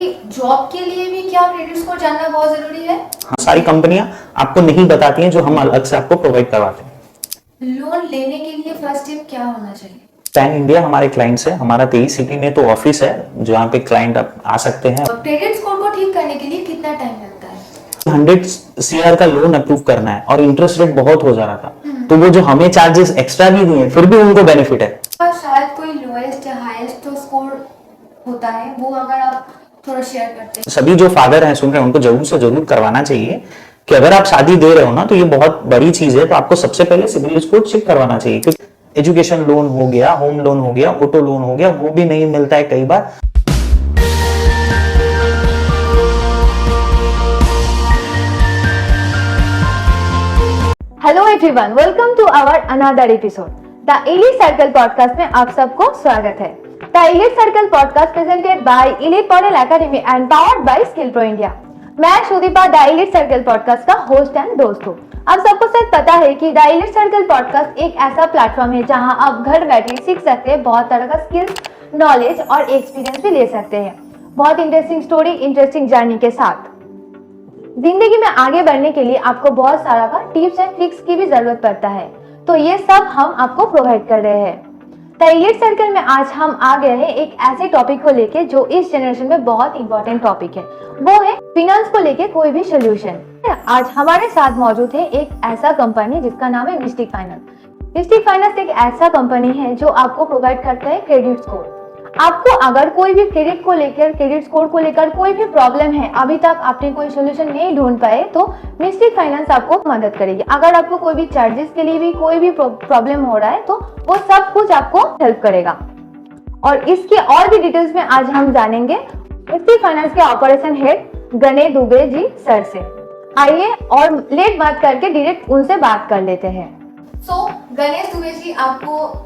Job के लिए भी क्या क्रेडिट स्कोर जानना बहुत जरूरी है? हाँ, सारी कंपनियां आपको नहीं बताती हैं, जो हम अलग से आपको प्रोवाइड करवाते हैं। लोन लेने के लिए फर्स्ट स्टेप क्या होना चाहिए? पैन इंडिया हमारे क्लाइंट्स है, हमारा 23 सिटी में तो ऑफिस है जहाँ पे क्लाइंट आ सकते हैं। क्रेडिट स्कोर को ठीक करने के लिए कितना टाइम लगता है? 100 CR का लोन अप्रूव करना है और इंटरेस्ट रेट बहुत हो जा रहा था, तो वो जो हमें चार्जेस एक्स्ट्रा भी दिए फिर भी उनको बेनिफिट है। और शायद कोई लोएस्ट या हाईएस्ट तो स्कोर होता है, वो अगर आप थोड़ा शेयर करते हैं। सभी जो फादर हैं सुन रहे हैं उनको जरूर से जरूर करवाना चाहिए कि अगर आप शादी दे रहे हो ना तो ये बहुत बड़ी चीज है, तो आपको सबसे पहले सिबिल स्कोर चेक करवाना चाहिए। क्योंकि एजुकेशन लोन हो गया, होम लोन हो गया, ऑटो लोन हो गया, वो भी नहीं मिलता है कई बार। Hello everyone, welcome to our another episode the elite circle podcast में आप सबको स्वागत है। The elite circle podcast presented by elite model academy and powered by skill pro India. मैं Sudipa the elite circle podcast का होस्ट एंड दोस्त हूँ। आप सबको शायद पता है कि द एलीट सर्कल पॉडकास्ट एक ऐसा प्लेटफॉर्म है जहां आप घर बैठे सीख सकते हैं, बहुत तरह का स्किल्स, नॉलेज और एक्सपीरियंस भी ले सकते हैं, बहुत इंटरेस्टिंग स्टोरी, इंटरेस्टिंग जर्नी के साथ। जिंदगी में आगे बढ़ने के लिए आपको बहुत सारा का टिप्स एंड ट्रिक्स की भी जरूरत पड़ता है, तो ये सब हम आपको प्रोवाइड कर रहे हैं। द एलीट सर्कल में आज हम आ गए हैं एक ऐसे टॉपिक को लेके जो इस जनरेशन में बहुत इंपॉर्टेंट टॉपिक है, वो है फिनेंस को लेके कोई भी सोल्यूशन। आज हमारे साथ मौजूद है एक ऐसा कंपनी जिसका नाम है मिस्टिक फाइनेंस। मिस्टिक फाइनेंस एक ऐसा कंपनी है जो आपको प्रोवाइड करता है क्रेडिट स्कोर। आपको अगर कोई भी क्रेडिट को लेकर, क्रेडिट स्कोर को लेकर कोई भी प्रॉब्लम है, अभी तक आपने कोई सोल्यूशन नहीं ढूंढ पाए, तो मिस्टिक फाइनेंस आपको मदद करेगी। अगर आपको कोई भी चार्जेस के लिए भी कोई भी प्रॉब्लम हो रहा है तो वो सब कुछ आपको हेल्प करेगा। और इसके और भी डिटेल्स में आज हम जानेंगे मिस्टिक फाइनेंस के operation head Ganesh Dubey ji sir से। आइए और लेट बात करके डायरेक्ट उनसे बात कर लेते हैं। सो गणेश दुबे जी, आपको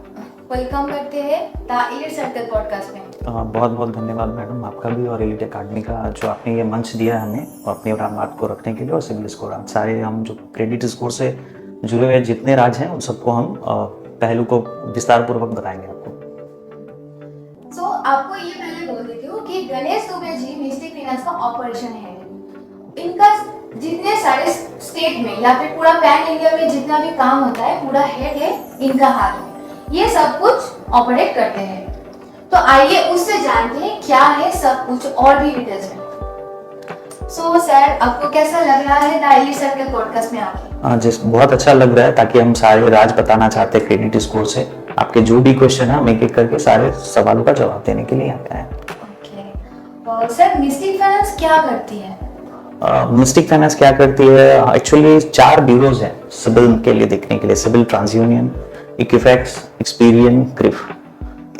वेलकम करते हैं द एलीट सर्कल पॉडकास्ट में। बहुत बहुत धन्यवाद मैडम आपका भी और एलीट अकेडमी का, जो आपने ये मंच दिया है हमें अपनी बात को रखने के लिए। और सिबिल स्कोर सारे हम जो क्रेडिट स्कोर से जुड़े हुए जितने राज हैं उन सबको हम पहलू को विस्तार पूर्वक बताएंगे आपको। सो आपको ये पहले बोल देती हूँ कि गणेश दुबे जी मिस्टिक फाइनेंस का ऑपरेशन है। इनका जितने सारे स्टेट में या फिर पूरा पैन इंडिया में जितना भी काम होता है, पूरा हेड है इनका हाथ में, ये सब कुछ ऑपरेट करते हैं। तो आइए उससे जानते हैं क्या है सब कुछ और भी डिटेल्स में। सो सर, आपको कैसा लग रहा है द एलीट सर्कल पॉडकास्ट में आके? जी बहुत अच्छा लग रहा है, ताकि हम सारे राज बताना चाहते हैं क्रेडिट स्कोर से। आपके जो भी क्वेश्चन है हम एक एक करके सारे सवालों का जवाब देने के लिए यहाँ पे आए। ओके सर, मिस्टिक फाइनेंस क्या करती है? मिस्टिक फाइनेंस क्या करती है, एक्चुअली 4 ब्यूरोज हैं सिबिल के लिए देखने के लिए। CIBIL, TransUnion, Equifax, Experian, CRIF.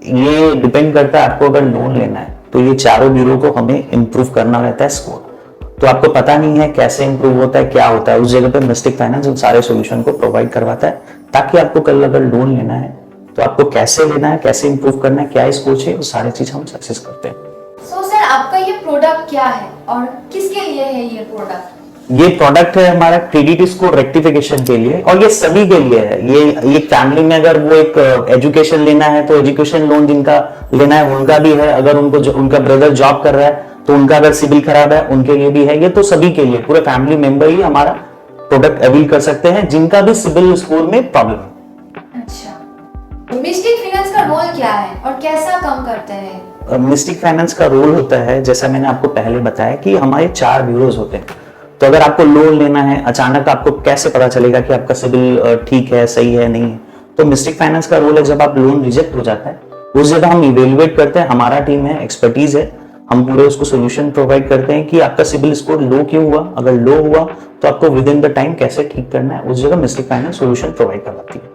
ये डिपेंड करता है आपको अगर लोन लेना है तो ये चारों ब्यूरो को हमें इम्प्रूव करना रहता है स्कोर। तो आपको पता नहीं है कैसे इम्प्रूव होता है, क्या होता है, उस जगह पे मिस्टिक फाइनेंस उन सारे सॉल्यूशन को प्रोवाइड करवाता है, ताकि आपको कल अगर लोन लेना है तो आपको कैसे लेना है, कैसे इम्प्रूव करना है, क्या स्कोर चाहिए, वो सारी चीज हम सक्सेस करते हैं। सो सर, आपका ये प्रोडक्ट क्या है और किसके लिए है ये प्रोडक्ट? ये प्रोडक्ट है हमारा क्रेडिट स्कोर रेक्टिफिकेशन के लिए, और ये सभी के लिए है। ये फैमिली में अगर वो एक एजुकेशन लेना है तो एजुकेशन लोन जिनका लेना है उनका भी है। अगर उनको उनका ब्रदर जॉब कर रहा है तो उनका अगर सिबिल खराब है उनके लिए भी है। ये तो सभी के लिए, पूरे फैमिली मेंबर ही हमारा प्रोडक्ट अवेल कर सकते हैं जिनका भी सिबिल स्कोर में प्रॉब्लम है। अच्छा, मिस्टिक फाइनेंस का रोल क्या है और कैसा काम करते हैं? मिस्टिक फाइनेंस का रोल होता है, जैसा मैंने आपको पहले बताया, कि हमारे 4 ब्यूरोज होते हैं। तो अगर आपको लोन लेना है, अचानक आपको कैसे पता चलेगा कि आपका सिबिल ठीक है, सही है, नहीं है? तो मिस्टिक फाइनेंस का रोल है, जब आप लोन रिजेक्ट हो जाता है उस जगह हम इवेल्युएट करते हैं। हमारा टीम है, एक्सपर्टीज है, हम पूरे उसको सोल्यूशन प्रोवाइड करते हैं कि आपका सिबिल स्कोर लो क्यों हुआ, अगर लो हुआ तो आपको विद इन द टाइम कैसे ठीक करना है, उस जगह मिस्टिक फाइनेंस सोल्यूशन प्रोवाइड करवाती है,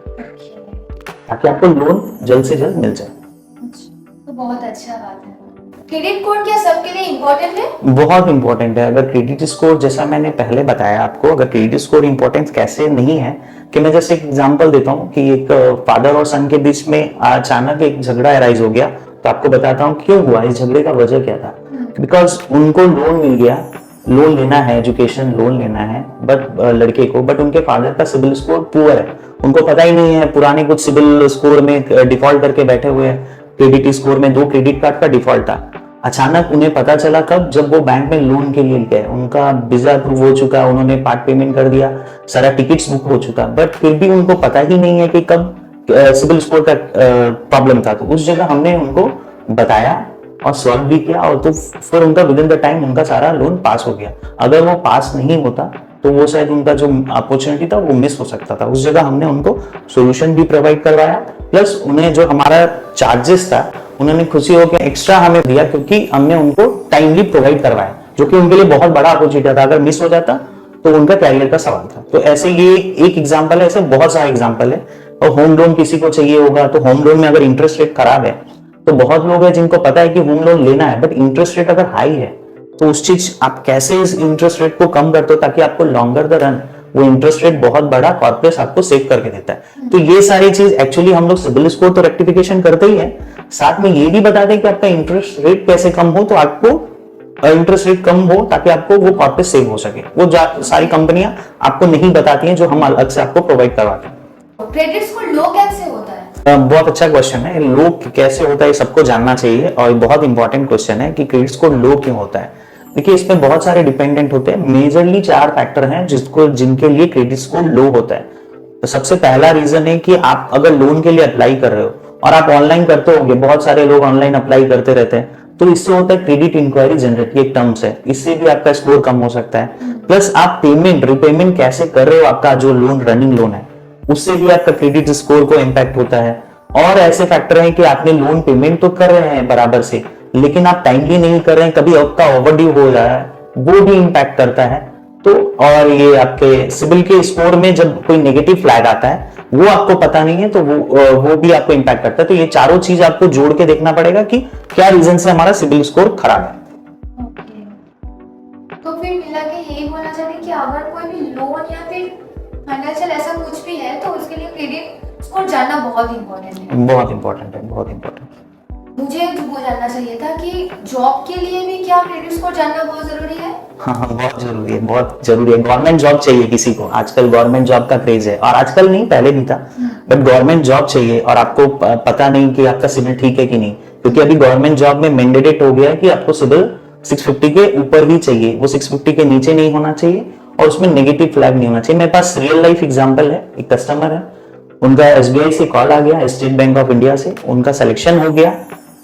ताकि आपको लोन जल्द से जल्द मिल जाए। तो बहुत अच्छा बात है। क्रेडिट स्कोर क्या सबके लिए इम्पोर्टेंट है? बहुत इंपॉर्टेंट है। अगर क्रेडिट स्कोर, जैसा मैंने पहले बताया आपको, अगर क्रेडिट स्कोर इंपॉर्टेंस कैसे नहीं है, कि मैं जैसे एक एग्जांपल देता हूँ कि एक फादर और सन के बीच में अचानक एक झगड़ा अराइज हो गया, तो आपको बताता हूँ क्यों हुआ, इस झगड़े का वजह क्या था। बिकॉज उनको लोन मिल गया, लोन लेना है, एजुकेशन लोन लेना है, बट लड़के को, बट उनके फादर का सिबिल स्कोर पुअर है। उनको पता ही नहीं है, पुराने कुछ सिबिल स्कोर में डिफॉल्ट करके बैठे हुए हैं। क्रेडिट स्कोर में 2 क्रेडिट कार्ड का डिफॉल्ट था, अचानक उन्हें पता चला कब, जब वो बैंक में लोन के लिए गए, उनका वीजा अप्रूव हो चुका, उन्होंने पार्ट पेमेंट कर दिया, सारा टिकट्स बुक हो चुका, बट फिर भी उनको पता ही नहीं है कि कब सिविल स्कोर का प्रॉब्लम था। तो उस जगह हमने उनको बताया और सॉल्व भी किया, और तो फिर उनका विद इन द टाइम उनका सारा लोन पास हो गया। अगर वो पास नहीं होता तो वो शायद उनका जो अपॉर्चुनिटी था वो मिस हो सकता था। उस जगह हमने उनको सोल्यूशन भी प्रोवाइड करवाया, प्लस उन्हें जो हमारा चार्जेस था उन्होंने खुशी होकर एक्स्ट्रा हमें दिया, क्योंकि हमने उनको टाइमली प्रोवाइड करवाया, जो कि उनके लिए बहुत बड़ा अपॉर्चुनिटी था। अगर मिस हो जाता तो उनका कैरियर का सवाल था। तो ऐसे ये एक एग्जाम्पल है, ऐसे बहुत सारे एग्जाम्पल है। और होम लोन किसी को चाहिए होगा तो होम लोन में अगर इंटरेस्ट रेट खराब है, तो बहुत लोग हैं जिनको पता है कि होम लोन लेना है, बट इंटरेस्ट रेट अगर हाई है तो उस चीज आप कैसे इस इंटरेस्ट रेट को कम करते हो ताकि आपको लॉन्गर द रन वो इंटरेस्ट रेट बहुत बड़ा कॉर्पोरेट आपको सेव करके देता है। तो ये सारी चीज एक्चुअली हम लोग सिबिल स्कोर तो रेक्टिफिकेशन करते ही है, साथ में ये भी बता दें कि आपका इंटरेस्ट रेट कैसे कम हो, तो आपको इंटरेस्ट रेट कम हो ताकि आपको वो कॉर्पोरेट सेव हो सके। वो सारी कंपनियां आपको नहीं बताती हैं, जो हम अलग से आपको प्रोवाइड करवाते हैं। क्रेडिट स्कोर लो कैसे होता है? बहुत अच्छा क्वेश्चन है। लो कैसे होता है सबको जानना चाहिए, और बहुत इंपॉर्टेंट क्वेश्चन है कि क्रेडिट स्कोर लो क्यों होता है। देखिए, इसमें बहुत सारे डिपेंडेंट होते हैं। मेजरली 4 फैक्टर हैं जिनके लिए क्रेडिट स्कोर लो होता है। तो सबसे पहला रीजन है कि आप अगर लोन के लिए अप्लाई कर रहे हो, और आप ऑनलाइन करते होंगे, बहुत सारे लोग ऑनलाइन अप्लाई करते रहते हैं, तो इससे होता है क्रेडिट इंक्वायरी जनरेट, ये टर्म्स है, इससे भी आपका स्कोर कम हो सकता है। प्लस आप रिपेमेंट कैसे कर रहे हो, आपका जो लोन रनिंग लोन है, उससे भी आपका क्रेडिट स्कोर को इम्पैक्ट होता है। और ऐसे फैक्टर हैं कि आपने लोन पेमेंट तो कर रहे हैं बराबर से, लेकिन आप टाइमली नहीं कर रहे हैं, कभी आपका ओवरड्यू हो रहा है, वो भी इम्पैक्ट करता है। तो और ये आपके सिबिल के स्कोर में जब कोई नेगेटिव फ्लैग आता है, वो आपको पता नहीं है, तो वो भी आपको इम्पैक्ट करता है। तो ये चारों चीज आपको जोड़ के देखना पड़ेगा कि क्या रीजन से हमारा सिबिल स्कोर खराब है। तो फिर मिला के यही बोलना चाहते कि अगर कोई भी लोन या फिर फाइनेंशियल ऐसा कुछ भी है, तो उसके लिए क्रेडिट स्कोर जानना बहुत इंपॉर्टेंट है। बहुत इंपॉर्टेंट है, बहुत इंपॉर्टेंट। मुझे वो जानना चाहिए था कि जॉब के लिए भी क्या क्रेडिट स्कोर जानना बहुत जरूरी है? हाँ, बहुत जरूरी है, बहुत जरूरी है। गवर्नमेंट जॉब चाहिए किसी को, आजकल गवर्नमेंट जॉब का क्रेज है, और आजकल नहीं, पहले भी था, बट गवर्नमेंट जॉब चाहिए, और आपको पता नहीं कि आपका सिबिल ठीक है कि नहीं, क्योंकि अभी गवर्नमेंट जॉब में मैंडेटेड हो गया है कि आपको सिबिल 650 के ऊपर ही चाहिए, वो 650 के नीचे नहीं होना चाहिए, और उसमें नेगेटिव फ्लैग नहीं होना चाहिए। मेरे पास रियल लाइफ एग्जांपल है। एक कस्टमर है, उनका SBI से कॉल आ गया, स्टेट बैंक ऑफ इंडिया से, उनका सिलेक्शन हो गया।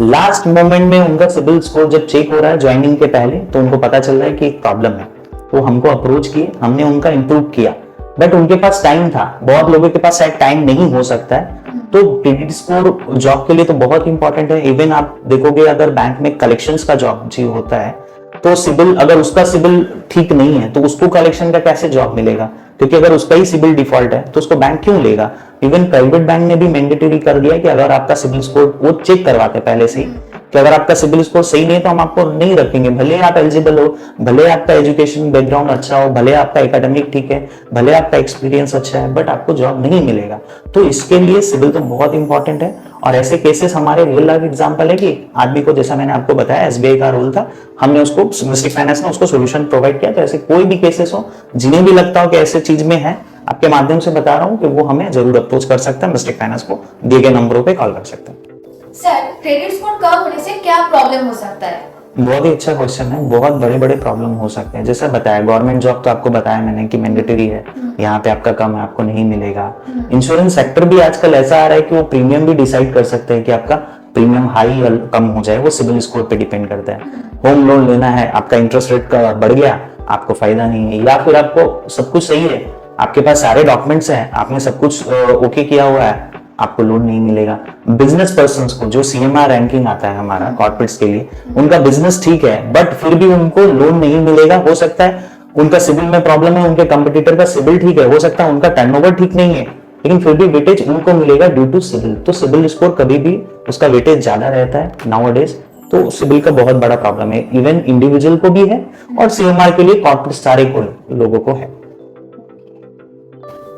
लास्ट मोमेंट में उनका सिबिल स्कोर जब चेक हो रहा है ज्वाइनिंग के पहले, तो उनको पता चल रहा है कि एक प्रॉब्लम है, तो हमको अप्रोच किए, हमने उनका इंप्रूव किया, बट उनके पास टाइम था, बहुत लोगों के पास शायद टाइम नहीं हो सकता है। तो क्रेडिट स्कोर जॉब के लिए तो बहुत इंपॉर्टेंट है। इवन आप देखोगे, अगर बैंक में कलेक्शंस का जॉब जी होता है, तो सिबिल, अगर उसका सिबिल ठीक नहीं है, तो उसको कलेक्शन का कैसे जॉब मिलेगा, क्योंकि अगर उसका ही सिबिल डिफॉल्ट है तो उसको बैंक क्यों लेगा। इवन प्राइवेट बैंक ने भी मैंडेटरी कर दिया कि अगर आपका सिबिल स्कोर, वो चेक करवाते पहले से ही कि अगर आपका सिबिल स्कोर सही नहीं है तो हम आपको नहीं रखेंगे, भले आप एलिजिबल हो, भले आपका एजुकेशन बैकग्राउंड अच्छा हो, भले आपका एकेडमिक ठीक है, भले आपका एक्सपीरियंस अच्छा है, बट आपको जॉब नहीं मिलेगा। तो इसके लिए सिबिल तो बहुत इंपॉर्टेंट है। और ऐसे केसेस हमारे रियल लाइफ एग्जांपल है कि आदमी को, जैसा मैंने आपको बताया, SBI का रोल था, हमने उसको, मिस्टिक फाइनेंस ने उसको सोल्यूशन प्रोवाइड किया। तो ऐसे कोई भी केसेस हो, जिन्हें भी लगता हो कि ऐसे चीज में है, आपके माध्यम से बता रहा हूं कि वो हमें जरूर अप्रोच कर सकता है, मिस्टिक फाइनेंस को दिए गए नंबरों पे कॉल कर सकते हैं। सर, क्रेडिट स्कोर कम होने से क्या प्रॉब्लम हो सकता है? बहुत ही अच्छा क्वेश्चन है। बहुत बड़े बड़े प्रॉब्लम हो सकते हैं। जैसा बताया, गवर्नमेंट जॉब तो आपको बताया मैंने कि मैंडेटरी है, यहाँ पे आपका कम है, आपको नहीं मिलेगा। इंश्योरेंस सेक्टर भी आजकल ऐसा आ रहा है कि वो प्रीमियम भी डिसाइड कर सकते हैं कि आपका प्रीमियम हाई या कम हो जाए, वो सिबिल स्कोर पे डिपेंड करता है। होम लोन लेना है, आपका इंटरेस्ट रेट का बढ़ गया, आपको फायदा नहीं है, या फिर आपको सब कुछ सही है, आपके पास सारे डॉक्यूमेंट्स हैं, आपने सब कुछ ओके किया हुआ है, आपको लोन नहीं मिलेगा। बिजनेस पर्सन्स को जो CMR रैंकिंग आता है हमारा कॉर्पोरेट्स के लिए, उनका बिजनेस ठीक है, बट फिर भी उनको लोन नहीं मिलेगा। हो सकता है उनका सिबिल में प्रॉब्लम है, उनके कंपटीटर का सिबिल ठीक है, हो सकता है उनका टर्नओवर ठीक नहीं है, लेकिन फिर भी वेटेज उनको मिलेगा ड्यू टू सिबिल। तो सिबिल स्कोर कभी भी उसका वेटेज ज्यादा रहता है नाउअडेज, तो सिबिल का बहुत बड़ा प्रॉब्लम है। इवन इंडिविजुअल को भी है, और CMR के लिए कॉर्पोरेट सारे लोगों को है।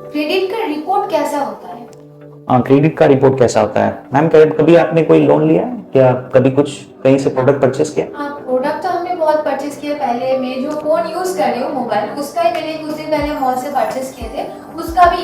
क्रेडिट का रिपोर्ट कैसा होता है? क्रेडिट का रिपोर्ट कैसा होता है? मैम, कभी आपने कोई लोन लिया है क्या? कभी कुछ कहीं से प्रोडक्ट परचेस किया? हाँ, प्रोडक्ट तो हमने बहुत परचेस किया। पहले मैं जो फोन यूज कर रही हूँ मोबाइल, उसका ही मैंने कुछ दिन पहले मॉल से परचेस किए थे, उसका भी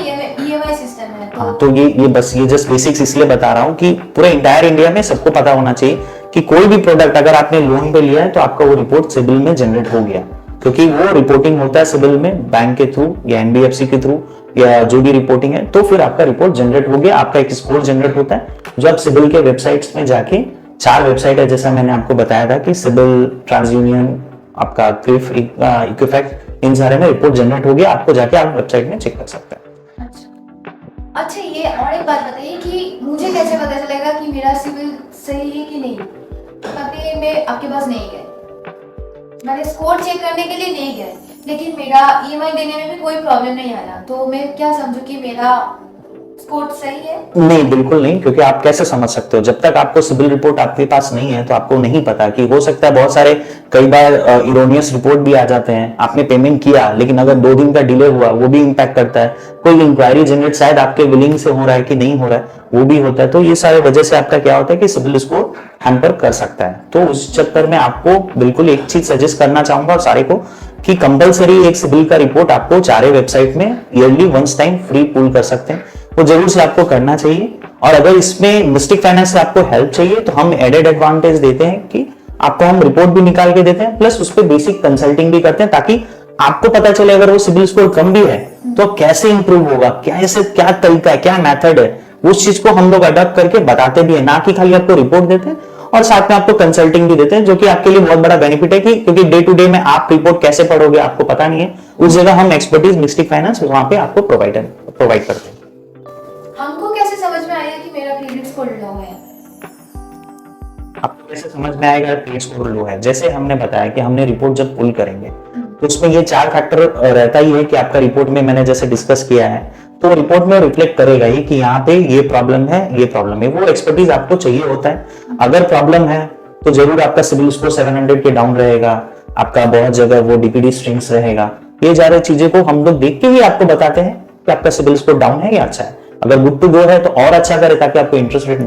EMI सिस्टम है। तो ये जस्ट बेसिक्स इसलिए बता रहा हूँ कि पूरे इंटायर इंडिया में सबको पता होना चाहिए कि कोई भी प्रोडक्ट अगर आपने लोन पे लिया है तो आपका वो रिपोर्ट सिबिल में जनरेट हो गया, क्योंकि वो रिपोर्टिंग होता है सिबिल में बैंक के थ्रू या एनबीएफसी के थ्रू या जो भी रिपोर्टिंग है, तो फिर आपका रिपोर्ट जनरेट हो गया, आपका एक स्कोर जनरेट होता है जो आप सिबिल के वेबसाइट्स में जाके, 4 वेबसाइट है जैसा मैंने आपको बताया था कि सिबिल, ट्रांसयूनियन, आपका क्रिफ, इक्विफैक्ट, इन सारे में रिपोर्ट जनरेट हो गया, आपको जाके आप वेबसाइट में चेक कर सकते हैं। अच्छा, ये और एक बात बताइए कि मुझे कैसे पता चलेगा कि मेरा सिविल सही है कि नहीं? कभी मैं आपके पास नहीं गए, मैंने स्कोर चेक करने के लिए नहीं गए, लेकिन मेरा ईएमआई देने में भी कोई प्रॉब्लम नहीं आया, तो मैं क्या समझूं कि मेरा स्कोर सही है? नहीं, बिल्कुल नहीं, क्योंकि आप कैसे समझ सकते हो, जब तक आपको सिबिल रिपोर्ट आपके पास नहीं है तो आपको नहीं पता कि हो सकता है बहुत सारे कई बार इरोनियस रिपोर्ट भी आ जाते हैं, आपने पेमेंट किया लेकिन अगर 2 दिन का डिले हुआ वो भी इम्पैक्ट करता है, कोई इंक्वायरी जनरेट शायद आपके विलिंग से हो रहा है कि नहीं हो रहा है वो भी होता है, तो ये सारे वजह से आपका क्या होता है कि सिबिल स्कोर हैम्पर कर सकता है। तो उस चक्कर में आपको बिल्कुल एक चीज सजेस्ट करना चाहूंगा और सारे को कि कंपलसरी एक सिबिल का रिपोर्ट आपको 4 वेबसाइट में ईयरली वंस टाइम फ्री पुल कर सकते हैं, वो जरूर से आपको करना चाहिए। और अगर इसमें मिस्टिक फाइनेंस से आपको हेल्प चाहिए तो हम एडेड एडवांटेज देते हैं कि आपको हम रिपोर्ट भी निकाल के देते हैं, प्लस उस पर बेसिक कंसल्टिंग भी करते हैं, ताकि आपको पता चले अगर वो सिबिल स्कोर कम भी है तो कैसे इंप्रूव होगा, क्या ऐसे क्या तरीका है, क्या मेथड है, उस चीज को हम लोग अडॉप्ट करके बताते भी है, ना कि खाली आपको रिपोर्ट देते हैं और साथ में आपको कंसल्टिंग भी देते हैं, जो कि आपके लिए बहुत बड़ा बेनिफिट है कि क्योंकि डे टू डे में आप रिपोर्ट कैसे पढ़ोगे आपको पता नहीं है, उस जगह हम एक्सपर्टीज मिस्टिक फाइनेंस वहां पे आपको प्रोवाइड करते हैं। हमको कैसे समझ में आएगा कि मेरा क्रेडिट स्कोर लो है? आपको कैसे समझ में आएगा क्रेडिट स्कोर लो है? जैसे हमने बताया कि हमने रिपोर्ट जब पुल करेंगे तो उसमें ये 4 फैक्टर रहता ही है कि आपका रिपोर्ट में मैंने जैसे डिस्कस किया है तो रिपोर्ट में रिफ्लेक्ट करेगा ही कि यहाँ पे ये प्रॉब्लम है, ये प्रॉब्लम है, वो एक्सपर्टीज आपको चाहिए होता है। अगर प्रॉब्लम है तो जरूर आपका सिबिल स्कोर 700 के डाउन रहेगा, आपका बहुत जगह वो डीपीडी स्ट्रिंग्स रहेगा, ये सारी चीजें को हम लोग देख के ही आपको बताते हैं कि आपका सिबिल स्कोर डाउन है या अच्छा है। अगर गुड टू गो है तो और अच्छा करे ताकि आपको इंटरेस्ट रेट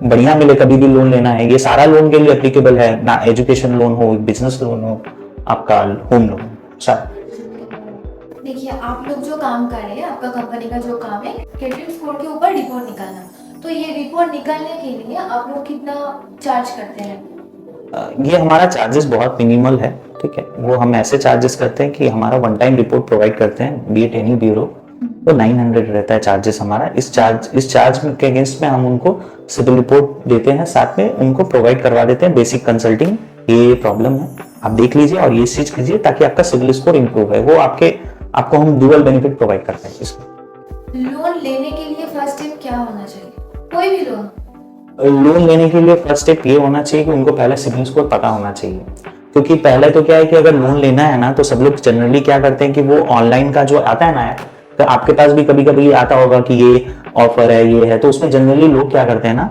बढ़िया मिले, कभी भी लोन लेना है, ये सारा लोन के लिए एप्लीकेबल है, ना एजुकेशन लोन हो, बिजनेस लोन हो, आपका होम लोन सारा। देखिए, आप लोग जो काम कर रहे हैं, आपका कंपनी का जो काम है क्रेडिट स्कोर के ऊपर रिपोर्ट निकालना, तो ये रिपोर्ट निकालने के लिए आप लोग कितना चार्ज करते हैं? ये हमारा चार्जेस बहुत मिनिमल है, ठीक है, वो हम ऐसे चार्जेस करते हैं कि हमारा 1 टाइम रिपोर्ट प्रोवाइड करते हैं, बी इट एनी ब्यूरो, तो 900 रहता है चार्जेस हमारा। इस चार्ज के अगेंस्ट में हम उनको सिबिल रिपोर्ट देते हैं, साथ में उनको प्रोवाइड करवा देते हैं बेसिक कंसल्टिंग, ये प्रॉब्लम है आप देख लीजिए और ये चीज कीजिए ताकि आपका सिबिल स्कोर इंप्रूव है, वो आपको हम डुअल बेनिफिट प्रोवाइड करते हैं इसमें। लोन लेने के लिए फर्स्ट स्टेप क्या होना चाहिए? कोई भी लोन लेने के लिए फर्स्ट स्टेप ये होना चाहिए कि उनको पहले सिबिल स्कोर पता होना चाहिए, क्योंकि पहले तो क्या है कि अगर लोन लेना है ना तो सब लोग जनरली क्या करते हैं कि वो ऑनलाइन का जो आता है ना, तो आपके पास भी कभी कभी आता होगा कि ये ऑफर है, ये है, तो उसमें जनरली लोग क्या करते हैं ना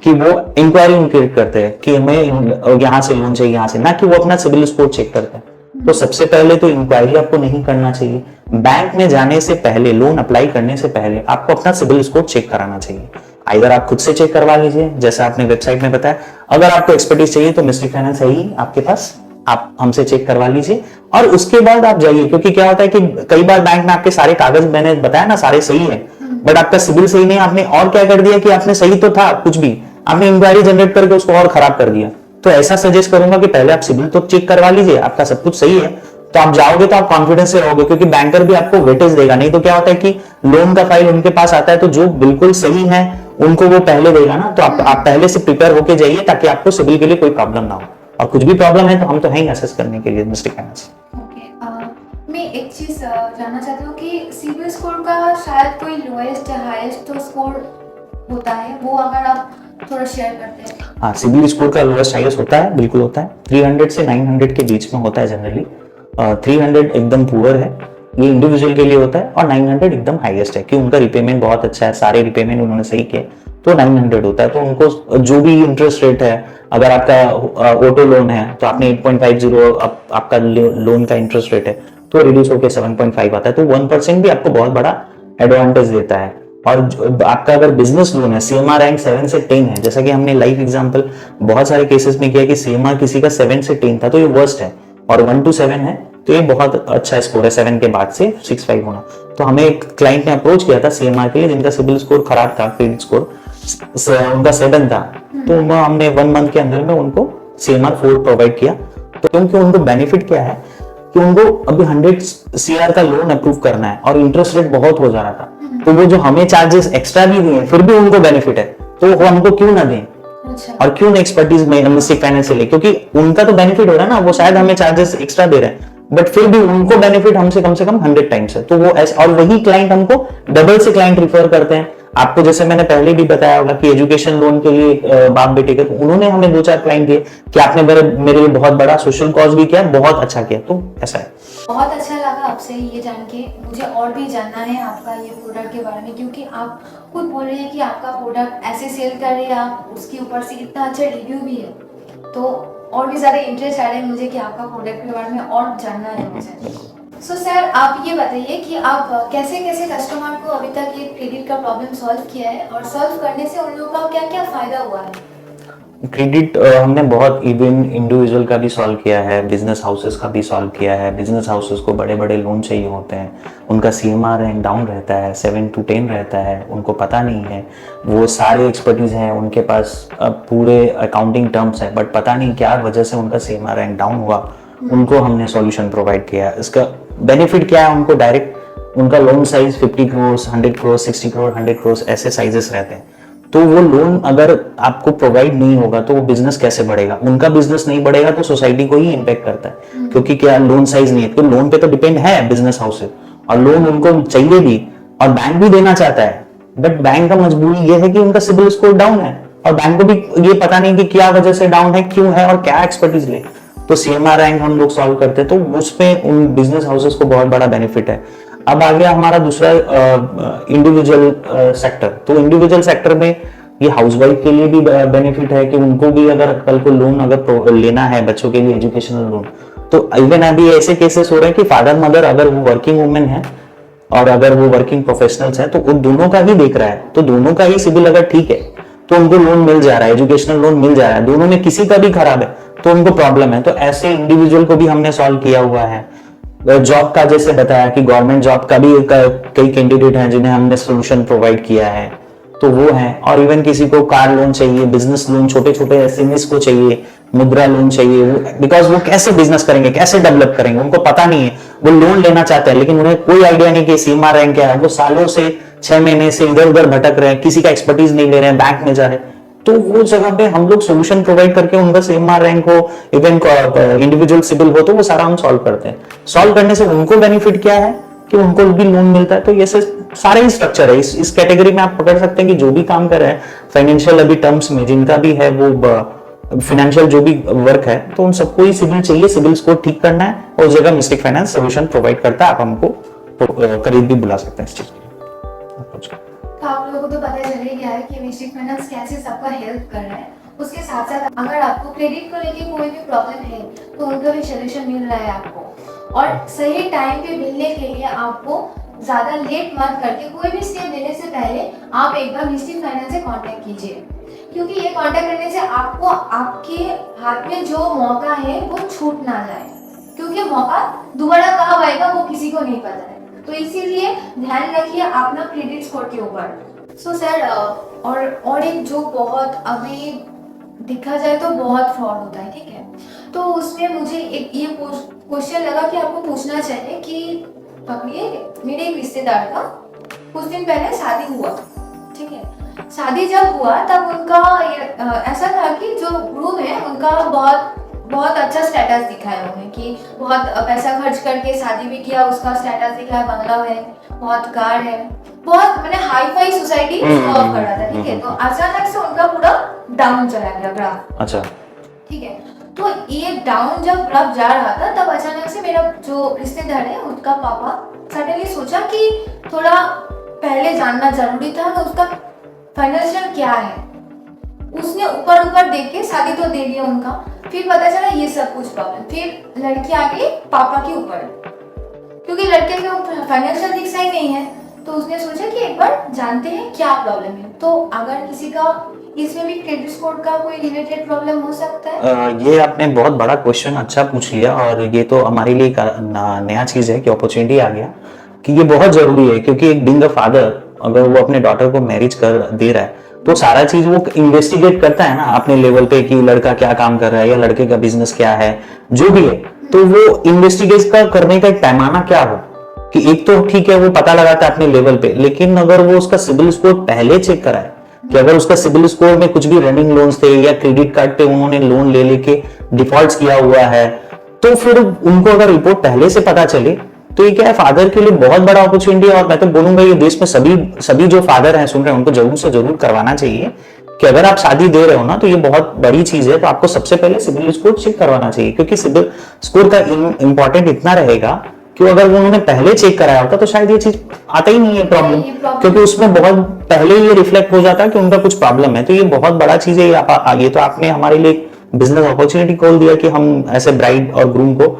कि वो इंक्वायरी क्रिएट करते हैं कि हमें यहाँ से लोन चाहिए, यहाँ से, ना कि वो अपना सिबिल स्कोर चेक करते हैं। तो सबसे पहले तो इंक्वायरी आपको नहीं करना चाहिए, बैंक में जाने से पहले, लोन अप्लाई करने से पहले आपको अपना सिबिल स्कोर चेक कराना चाहिए। इधर आप खुद से चेक करवा लीजिए जैसा आपने वेबसाइट में बताया, अगर आपको एक्सपर्टीज चाहिए तो मिस्टिक फाइनेंस है ही आपके पास, आप हमसे चेक करवा लीजिए और उसके बाद आप जाइए, क्योंकि क्या होता है कि कई बार बैंक में आपके सारे कागज, मैंने बताया ना, सारे सही है बट आपका सिबिल सही नहीं, आपने और क्या कर दिया कि आपने सही तो था कुछ भी, आपने इंक्वायरी जनरेट करके उसको और खराब कर दिया। तो ऐसा सजेस्ट करूंगा कि पहले आप सिबिल तो चेक करवा लीजिए, आपका सब कुछ सही है तो आप जाओगे तो आप कॉन्फिडेंस से रहोगे, क्योंकि बैंकर भी आपको वेटेज देगा। नहीं तो क्या होता है कि लोन का फाइल उनके पास आता है तो जो बिल्कुल सही है उनको वो पहले देगा ना, तो आप पहले से प्रिपेयर होके जाइए ताकि आपको सिबिल के लिए कोई प्रॉब्लम ना हो, और कुछ भी प्रॉब्लम है तो हम तो हैं ही असेस करने के लिए मिस्टिक फाइनेंस। मैं एक चीज जानना चाहती हूँ कि सिबिल स्कोर का शायद कोई लोएस्ट या हाईएस्ट तो स्कोर होता है, वो अगर आप थोड़ा शेयर करते हैं। हाँ, सिबिल स्कोर का लोएस्ट हाईएस्ट होता है, बिल्कुल होता है, 300 से 900 के बीच में होता है जनरली। 300 एकदम पुअर है, ये इंडिविजुअल के लिए होता है, और 900 एकदम हाईएस्ट है कि उनका रिपेमेंट बहुत अच्छा है, सारे रिपेमेंट उन्होंने सही किए, तो 900 होता है। तो उनको जो भी इंटरेस्ट रेट है, अगर आपका ऑटो लोन है तो आपने 8.50 आपका लोन का इंटरेस्ट रेट है तो रिड्यूस होकर 7.5 आता है, तो 1% भी आपको बहुत बड़ा एडवांटेज देता है। और आपका अगर बिजनेस लोन है, सीएमआर रैंक 7 से 10 है, जैसा कि हमने लाइव एग्जांपल बहुत सारे केसेस में किया कि सीएमआर किसी का 7 से 10 था तो ये वर्स्ट है, और 1 to 7 है तो ये बहुत अच्छा स्कोर है, 7 के बाद से 6.5 होना। तो हमें एक क्लाइंट ने अप्रोच किया था सीएमआर के लिए जिनका सिबिल स्कोर खराब था, क्रेडिट स्कोर, उनका 7 था, तो हमने 1 मंथ के अंदर में उनको CMR 4 प्रोवाइड किया। तो क्योंकि उनको बेनिफिट क्या है कि उनको अभी 100 CR का लोन अप्रूव करना है और इंटरेस्ट रेट बहुत हो जा रहा था, तो वो जो हमें चार्जेस एक्स्ट्रा भी दिए फिर भी उनको बेनिफिट है, तो वो हमको क्यों ना दें और क्यों ना एक्सपर्टीज में मिस्टिक फाइनेंस से ले, क्योंकि उनका तो बेनिफिट हो रहा है ना, वो शायद हमें चार्जेस एक्स्ट्रा दे रहे हैं बट फिर भी उनको बेनिफिट हमसे कम से कम 100 टाइम्स है। तो वो ऐसे, और वही क्लाइंट हमको डबल से क्लाइंट रिफर करते हैं। आपको जैसे मैंने पहले भी बताया होगा कि एजुकेशन लोन के लिए बाप बेटे के, तो उन्होंने हमें 2-4 क्लाइंट दिए कि आपने मेरे लिए बहुत बड़ा सोशल कॉज भी किया, बहुत अच्छा किया। तो ऐसा है। बहुत अच्छा लगा आपसे ये जान के। मुझे और भी जानना है आपका ये प्रोडक्ट के बारे में, क्योंकि आप खुद बोल रहे हैं कि आपका प्रोडक्ट ऐसे सेल कर रहे हैं आप, उसके ऊपर से इतना अच्छा रिव्यू भी है, तो और भी ज़्यादा इंटरेस्ट आ रहा है मुझे कि आपका प्रोडक्ट के बारे में और जानना है मुझे। सो सर, आप ये बताइए कि आप कैसे कैसे कस्टमर को अभी तक ये क्रेडिट का प्रॉब्लम सॉल्व किया है और सॉल्व करने से उन लोगों का क्या क्या फ़ायदा हुआ है? क्रेडिट हमने बहुत इवन इंडिविजुअल का भी सॉल्व किया है, बिजनेस हाउसेस का भी सॉल्व किया है। बिजनेस हाउसेस को बड़े बड़े लोन चाहिए होते हैं, उनका CMR रैंक डाउन रहता है, 7 to 10 रहता है, उनको पता नहीं है, वो सारे एक्सपर्टीज हैं उनके पास, पूरे अकाउंटिंग टर्म्स है बट पता नहीं क्या वजह से उनका CMR रैंक डाउन हुआ, उनको हमने सॉल्यूशन प्रोवाइड किया। इसका बेनिफिट क्या है, उनको डायरेक्ट उनका लोन साइज 50 करोड़, 100 करोड़, 60 करोड़, 100 करोड़ ऐसे साइजेस रहते हैं। तो वो लोन अगर आपको प्रोवाइड नहीं होगा तो वो बिजनेस कैसे बढ़ेगा, उनका बिजनेस नहीं बढ़ेगा तो सोसाइटी को ही इम्पैक्ट करता है, क्योंकि क्या लोन साइज नहीं है, तो लोन पे तो डिपेंड है बिजनेस हाउस से, और लोन उनको चाहिए भी और बैंक भी देना चाहता है, बट बैंक का मजबूरी ये है कि उनका सिबिल स्कोर डाउन है और बैंक को भी ये पता नहीं कि क्या वजह से डाउन है, क्यों है और क्या एक्सपर्टीज ले। तो CMR रैंक हम लोग सॉल्व करते हैं, तो उसमें उन बिजनेस हाउसेस को बहुत बड़ा बेनिफिट है। अब आ गया हमारा दूसरा इंडिविजुअल सेक्टर। तो इंडिविजुअल सेक्टर में ये हाउसवाइफ के लिए भी बेनिफिट है कि उनको भी अगर कल को लोन अगर लेना है बच्चों के लिए एजुकेशनल लोन, तो इवन अभी ऐसे केसेस हो रहे हैं कि फादर मदर अगर वो वर्किंग वुमेन है और अगर वो वर्किंग प्रोफेशनल्स हैं तो उन दोनों का ही देख रहा है, तो दोनों का ही सिबिल अगर ठीक है तो उनको लोन मिल जा रहा है, एजुकेशनल लोन मिल जा रहा है। दोनों में किसी का भी खराब है तो उनको प्रॉब्लम है, तो ऐसे इंडिविजुअल को भी हमने सॉल्व किया हुआ है। जॉब का जैसे बताया कि गवर्नमेंट जॉब का भी कई कैंडिडेट हैं जिन्हें हमने सोल्यूशन प्रोवाइड किया है, तो वो है। और इवन किसी को कार लोन चाहिए, बिजनेस लोन, छोटे छोटे SMEs को चाहिए, मुद्रा लोन चाहिए, बिकॉज वो कैसे बिजनेस करेंगे, कैसे डेवलप करेंगे, उनको पता नहीं है, वो लोन लेना चाहते हैं लेकिन उन्हें कोई आइडिया नहीं कि CMR रैंक क्या है, वो सालों से 6 महीने से इधर उधर भटक रहे हैं, किसी का एक्सपर्टीज नहीं ले रहे हैं, बैंक में जा रहे हैं। तो वो जगह पे हम लोग सोल्यूशन प्रोवाइड करके उनका CMR रैंक हो, इवन इंडिविजुअल सिबिल हो, तो वो सारा हम सॉल्व करते हैं। सॉल्व करने से उनको बेनिफिट क्या है कि उनको भी लोन मिलता है। तो ये सारे ही स्ट्रक्चर है, इस कैटेगरी में आप पकड़ सकते हैं कि जो भी काम कर रहे हैं फाइनेंशियल अभी टर्म्स में, जिनका भी है वो फाइनेंशियल जो भी वर्क है, तो उन सबको ही सिबिल चाहिए, सिबिल स्कोर ठीक करना है, और उस जगह मिस्टिक फाइनेंस सोल्यूशन प्रोवाइड करता है। आप हमको करीब भी बुला सकते हैं इस चीज के लिए। तो आप लोगों को तो पता चल ही गया है कि मिस्टिक फाइनेंस कैसे सबका हेल्प कर रहा है। उसके साथ साथ अगर आपको क्रेडिट को लेके कोई भी प्रॉब्लम है तो उनका भी सोल्यूशन मिल रहा है आपको, और सही टाइम पे मिलने के लिए आपको ज़्यादा लेट मत करके कोई भी स्टेप लेने से पहले आप एक बार मिस्टिक फाइनेंस से कांटेक्ट कीजिए, क्योंकि ये कांटेक्ट करने से आपको आपके हाथ में जो मौका है वो छूट ना जाए, क्योंकि मौका दोबारा कब आएगा वो किसी को नहीं पता है। तो इसीलिए ध्यान रखिए अपना क्रेडिट स्कोर के ऊपर। सो सर, और एक जो बहुत अभी देखा जाए तो बहुत फ्रॉड होता है, ठीक है, तो उसमें मुझे एक ये क्वेश्चन लगा कि आपको पूछना चाहिए कि पकड़िए, मेरे एक रिश्तेदार का कुछ दिन पहले शादी हुआ, ठीक है। शादी जब हुआ तब उनका ऐसा था कि जो ग्रूम है उनका बहुत अच्छा स्टेटस दिखाया उन्हें कि बहुत पैसा खर्च करके शादी भी किया, उसका स्टेटस दिखाया, बंगला है, बहुत कार है, बहुत मैंने हाई फाई सोसाइटी सर्व कर रहा था, ठीक है। तो अचानक से उनका पूरा डाउन चला गया ग्राफ, अच्छा, ठीक है। तो ये डाउन जब ग्राफ जा रहा था तब अचानक से मेरा जो रिश्तेदार है उसका पापा सडनली सोचा कि थोड़ा पहले जानना जरूरी था कि उसका फाइनेंशियल क्या है। उसने ऊपर देख के शादी तो दे दिया उनका, फिर पता चला ये सब कुछ प्रॉब्लम, फिर लड़की आ गई पापा के ऊपर, क्योंकि लड़के का फाइनेंशियल दिखता ही नहीं है। तो उसने सोचा कि एक बार जानते हैं क्या प्रॉब्लम है। तो अगर किसी का इसमें भी क्रेडिट स्कोर का कोई रिलेटेड प्रॉब्लम हो सकता है? ये आपने बहुत बड़ा क्वेश्चन अच्छा पूछ लिया, और ये तो हमारे लिए नया चीज है कि अपॉर्चुनिटी आ गया कि ये बहुत जरूरी है, क्योंकि एक बिंग अ फादर अगर वो अपने डॉटर को मैरिज कर दे रहा है तो सारा चीज वो इन्वेस्टिगेट करता है ना अपने लेवल पे कि लड़का क्या काम कर रहा है या लड़के का बिजनेस क्या है, जो भी है। तो वो इन्वेस्टिगेट करने का एक पैमाना क्या हो कि एक तो ठीक है वो पता लगाता है अपने लेवल पे, लेकिन अगर वो उसका सिबिल स्कोर पहले चेक कराए कि अगर उसका सिबिल स्कोर में कुछ भी रनिंग लोन्स थे या क्रेडिट कार्ड पे उन्होंने लोन ले लेके डिफॉल्ट किया हुआ है, तो फिर उनको अगर रिपोर्ट पहले से पता चले तो ये क्या है, फादर के लिए बहुत बड़ा अपॉर्चुनिटी है। और मैं तो बोलूंगा ये देश में सभी जो फादर हैं सुन रहे हैं उनको जरूर से जरूर करवाना चाहिए कि अगर आप शादी दे रहे हो ना तो ये बहुत बड़ी चीज है, तो आपको सबसे पहले सिबिल स्कोर चेक करवाना चाहिए, क्योंकि सिबिल स्कोर का इंपॉर्टेंट इतना रहेगा कि अगर वो उन्होंने पहले चेक कराया होता तो शायद ये चीज आता ही नहीं है प्रॉब्लम, क्योंकि उसमें बहुत पहले ये रिफ्लेक्ट हो जाता है कि उनका कुछ प्रॉब्लम है। तो ये बहुत बड़ा चीज है, ये तो आपने हमारे लिए बिजनेस अपॉर्चुनिटी खोल दिया कि हम ऐसे ब्राइड और ग्रूम को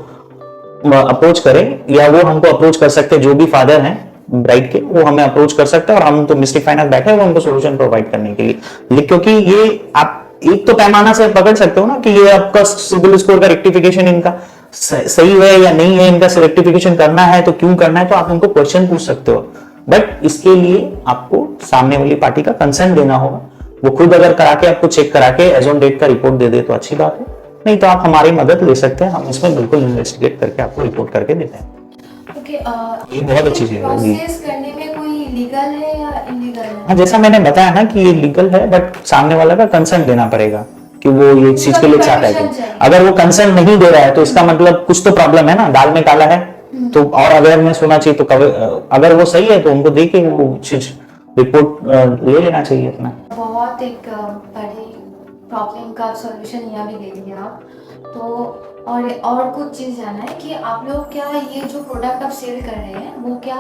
अप्रोच करें, या वो हमको अप्रोच कर सकते हैं, जो भी फादर हैं ब्राइड के वो हमें अप्रोच कर सकते हैं, और हम तो मिस्टिक फाइनेंस बैठे हैं उनको सोल्यूशन प्रोवाइड करने के लिए। क्योंकि ये आप एक तो पैमाना से पकड़ सकते हो ना कि ये आपका सिबिल स्कोर का रेक्टिफिकेशन इनका सही है या नहीं है, इनका रेक्टिफिकेशन करना है तो क्यों करना है, तो आप उनको क्वेश्चन पूछ सकते हो। बट इसके लिए आपको सामने वाली पार्टी का कंसर्न देना होगा। वो खुद अगर करा के आपको चेक करा के एज ऑन डेट का रिपोर्ट दे दे तो अच्छी बात है, नहीं तो आप हमारी मदद ले सकते हैं, हम इसमें बिल्कुल इन्वेस्टिगेट करके आपको रिपोर्ट करके देते हैं। ये बहुत अच्छी चीज है। प्रोसेस करने में कोई लीगल है या इलीगल है? हाँ, जैसा मैंने बताया ना कि ये लीगल है, बट सामने वाला का कंसर्न देना पड़ेगा कि वो ये चीज के लिए चाहता है कि अगर वो कंसर्न नहीं दे रहा है तो इसका मतलब कुछ तो प्रॉब्लम है ना, दाल में काला है। तो और अवेयरनेस होना चाहिए, तो अगर वो सही है तो उनको दे के वो चीज रिपोर्ट ले लेना चाहिए अपना। बहुत एक बड़ी प्रॉब्लम का सॉल्यूशन यहाँ भी दे दिया आप। तो और कुछ चीज़ जानना है कि आप लोग क्या ये जो प्रोडक्ट आप सेल कर रहे हैं वो क्या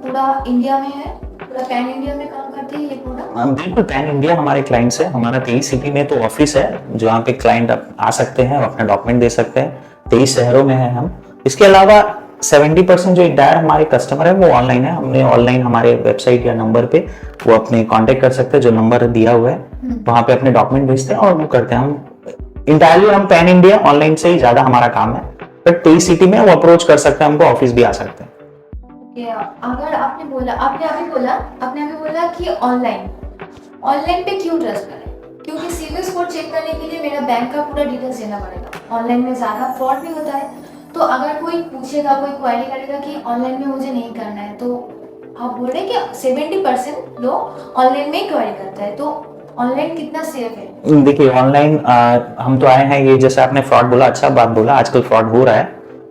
पूरा इंडिया में है, पूरा पैन इंडिया में काम करते हैं ये प्रोडक्ट? बिल्कुल पैन इंडिया हमारे क्लाइंट्स है। हमारा 23 सिटी में तो ऑफिस है जहाँ पे क्लाइंट आ सकते हैं, अपना डॉक्यूमेंट दे सकते हैं। 23 शहरों में है हम। इसके अलावा 70% जो इंटायर हमारे कस्टमर है वो ऑनलाइन है। हमने ऑनलाइन हमारे वेबसाइट या नंबर पे वो अपने कांटेक्ट कर सकते हैं, जो नंबर दिया हुआ है वहाँ पे अपने डॉक्यूमेंट भेजते हैं और वो करते हैं। हम इंटायरली हम पैन इंडिया ऑनलाइन से ही ज्यादा हमारा काम है, बट 23 सिटी में वो अप्रोच कर सकते हैं, हमको ऑफिस भी आ सकते हैं। अगर आपने अभी बोला कि ऑनलाइन पे क्यों ट्रस्ट करें? क्योंकि सिबिल स्कोर चेक करने के लिए मेरा बैंक का पूरा डिटेल्स देना पड़ेगा। ऑनलाइन में ज्यादा फ्रॉड भी होता है, तो अगर कोई पूछेगा, कोई क्वेरी करेगा कि ऑनलाइन में मुझे नहीं करना है, तो आप बोल रहे हैं कि 70% लोग ऑनलाइन में ही क्वेरी करता है, तो ऑनलाइन कितना सेफ है? देखिए ऑनलाइन हम तो आए हैं, ये जैसे आपने फ्रॉड बोला, अच्छा बात बोला, आजकल फ्रॉड हो रहा है,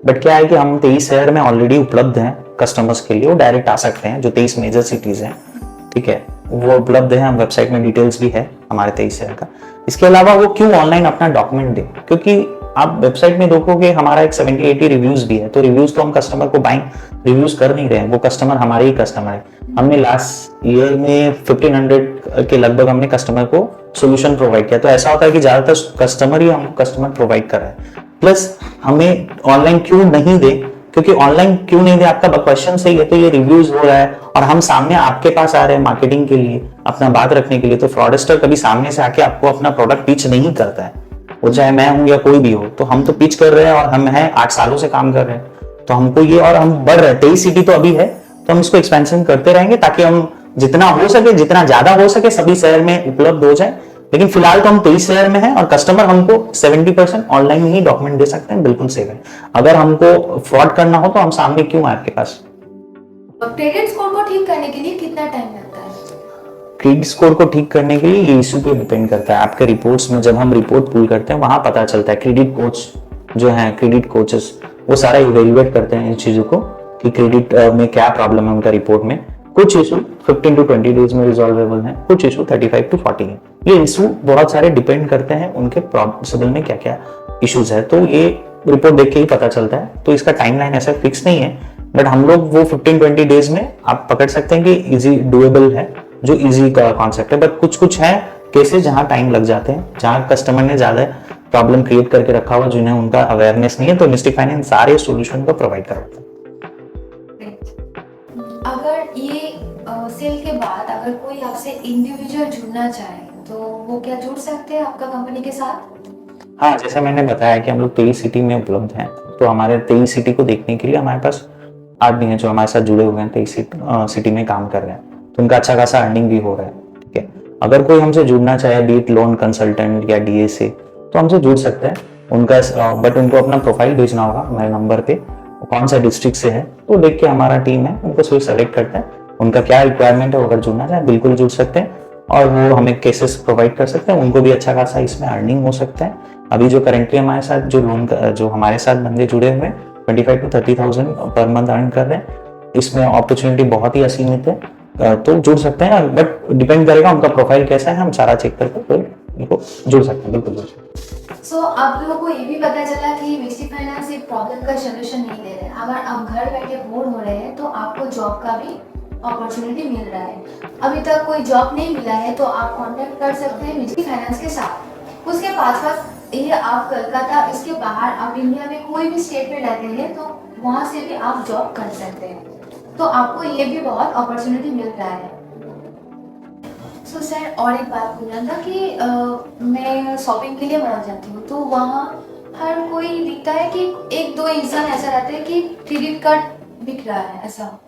बट क्या है कि हम 23 शहर में ऑलरेडी उपलब्ध हैं कस्टमर्स के लिए। वो डायरेक्ट आ सकते हैं, जो 23 मेजर सिटीज हैं, ठीक है, वो उपलब्ध है। हम वेबसाइट में डिटेल्स भी है हमारे 23 शहर का। इसके अलावा वो क्यों ऑनलाइन अपना डॉक्यूमेंट दे, क्योंकि आप वेबसाइट में देखोगे हमारा एक 70-80 रिव्यूज भी है। तो रिव्यूज तो हम कस्टमर को बाइंग रिव्यूज कर नहीं रहे हैं, वो कस्टमर हमारे ही कस्टमर है। हमने लास्ट ईयर में 1500 के लगभग हमने कस्टमर को सोल्यूशन प्रोवाइड किया। तो ऐसा होता है कि ज्यादातर कस्टमर ही हम कस्टमर प्रोवाइड कर रहे हैं। प्लस हमें ऑनलाइन क्यों नहीं दे, क्योंकि ऑनलाइन क्यों नहीं दे आपका क्वेश्चन सही है, तो ये रिव्यूज हो रहा है और हम सामने आपके पास आ रहे हैं मार्केटिंग के लिए, अपना बात रखने के लिए। तो फ्रॉडस्टर कभी सामने से आके आपको अपना प्रोडक्ट पिच नहीं करता है, वो चाहे मैं हूं या कोई भी हो। तो हम तो पिच कर रहे हैं और हम हैं 8 सालों से काम कर रहे हैं, तो हमको ये, और हम बढ़ रहे हैं। 23 सिटी तो अभी है, तो हम इसको एक्सपेंशन करते रहेंगे ताकि हम जितना हो सके, जितना ज्यादा हो सके सभी शहर में उपलब्ध हो जाए। लेकिन फिलहाल तो हम 23 शहर में हैं और कस्टमर हमको 70% ऑनलाइन ही डॉक्यूमेंट दे सकते हैं, बिल्कुल सेफ है। अगर हमको फ्रॉड करना हो तो हम सामने क्यों आए आपके पास। क्रेडिट स्कोर को ठीक करने के लिए कितना टाइम लगता है? क्रेडिट स्कोर को ठीक करने के लिए ये इशू पे डिपेंड करता है। आपके रिपोर्ट्स में जब हम रिपोर्ट पुल करते हैं वहां पता चलता है। क्रेडिट कोच जो है, क्रेडिट कोचेस, वो सारा इवेल्युएट करते हैं इन चीजों को कि क्रेडिट में क्या प्रॉब्लम है उनका रिपोर्ट में। कुछ इशू 15 to 20 डेज में रिजॉल्वेबल है, कुछ इशू 35 to 40 है। ये इशू बहुत सारे डिपेंड करते हैं उनके सिबिल में क्या क्या इश्यूज है, तो ये रिपोर्ट देख के ही पता चलता है। तो इसका टाइमलाइन ऐसा फिक्स नहीं है, बट हम लोग वो 15-20 डेज में आप पकड़ सकते हैं कि इजी डुएबल है, जो इजी का कॉन्सेप्ट है। बट कुछ है केसेस जहां टाइम लग जाते हैं, जहां कस्टमर ने ज्यादा प्रॉब्लम क्रिएट करके रखा हुआ, जिन्हें उनका अवेयरनेस नहीं है, तो मिस्टिक फाइनेंस सारे सोल्यूशन को प्रोवाइड करवाता है। अगर ये सेल के बाद अगर कोई आपसे इंडिविजुअल जुड़ना चाहे तो वो क्या जुड़ सकते हैं आपका कंपनी के साथ? हाँ, जैसे मैंने बताया कि हम लोग 23 सिटी में उपलब्ध हैं, तो हमारे 23 सिटी को देखने के लिए हमारे पास आदमी हैं जो हमारे साथ जुड़े हुए हैं, 23 सिटी में काम कर रहे हैं, तो उनका अच्छा खासा अर्निंग भी हो रहा है, ठीक है। अगर कोई हमसे जुड़ना चाहे, बीट लोन कंसल्टेंट या डीए से, तो हमसे जुड़ सकते हैं। उनका बट उनको अपना प्रोफाइल भेजना होगा हमारे नंबर पे, कौन सा डिस्ट्रिक्ट से है, तो देख के हमारा टीम है उनको सिर्फ सेलेक्ट करता है, उनका क्या रिक्वायरमेंट है, अगर जुड़ना चाहे बिल्कुल जुड़ सकते हैं और वो हमें केसेस प्रोवाइड कर सकते हैं। उनको भी अच्छा खासा इसमें अर्निंग हो सकता है। अभी जो करेंटली हमारे साथ जो लोन जो हमारे साथ बंदे जुड़े हुए हैं 25 to 30,000 पर मंथ अर्न कर रहे हैं। इसमें अपॉर्चुनिटी बहुत ही असीमित है, तो जुड़ सकते हैं, बट डिपेंड करेगा उनका प्रोफाइल कैसा है, हम सारा चेक करके फिर उनको जुड़ सकते हैं, बिल्कुल जुड़ सकते हैं। सो आप लोगों को ये भी पता चला कि मिस्टिक फाइनेंस एक प्रॉब्लम का सोल्यूशन नहीं दे रहे। अगर आप घर बैठे बोर हो रहे हैं तो आपको जॉब का भी अपॉर्चुनिटी मिल रहा है। अभी तक कोई जॉब नहीं मिला है तो आप कांटेक्ट कर सकते हैं मिस्टिक फाइनेंस के साथ। उसके पास ये आप कलकत्ता, इसके बाहर आप इंडिया में कोई भी स्टेट में रहते हैं तो वहाँ से भी आप जॉब कर सकते हैं, तो आपको ये भी बहुत अपॉर्चुनिटी मिल रहा है। सो सर, और एक बात पूछना था कि मैं शॉपिंग के लिए बाहर जाती हूँ तो वहाँ हर कोई दिखता है कि एक दो इंसान ऐसा रहता है कि क्रेडिट कार्ड बिक रहा है, ऐसा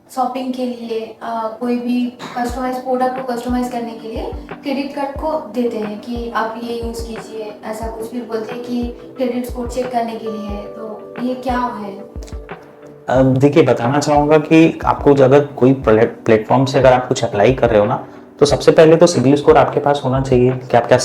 शॉपिंग के लिए कोई भी कस्टमाइज प्रोडक्ट को कस्टमाइज करने के लिए क्रेडिट कार्ड को देते हैं कि आप ये यूज़ कीजिए, ऐसा कुछ भी बोलते हैं कि क्रेडिट स्कोर चेक करने के लिए। तो ये क्या है? देखिए, बताना चाहूँगा कि आपको अगर कोई प्लेटफॉर्म से अगर आप कुछ अप्लाई कर रहे हो ना, तो सबसे पहले तो सिबिल स्कोर आपके पास होना चाहिए कि आपका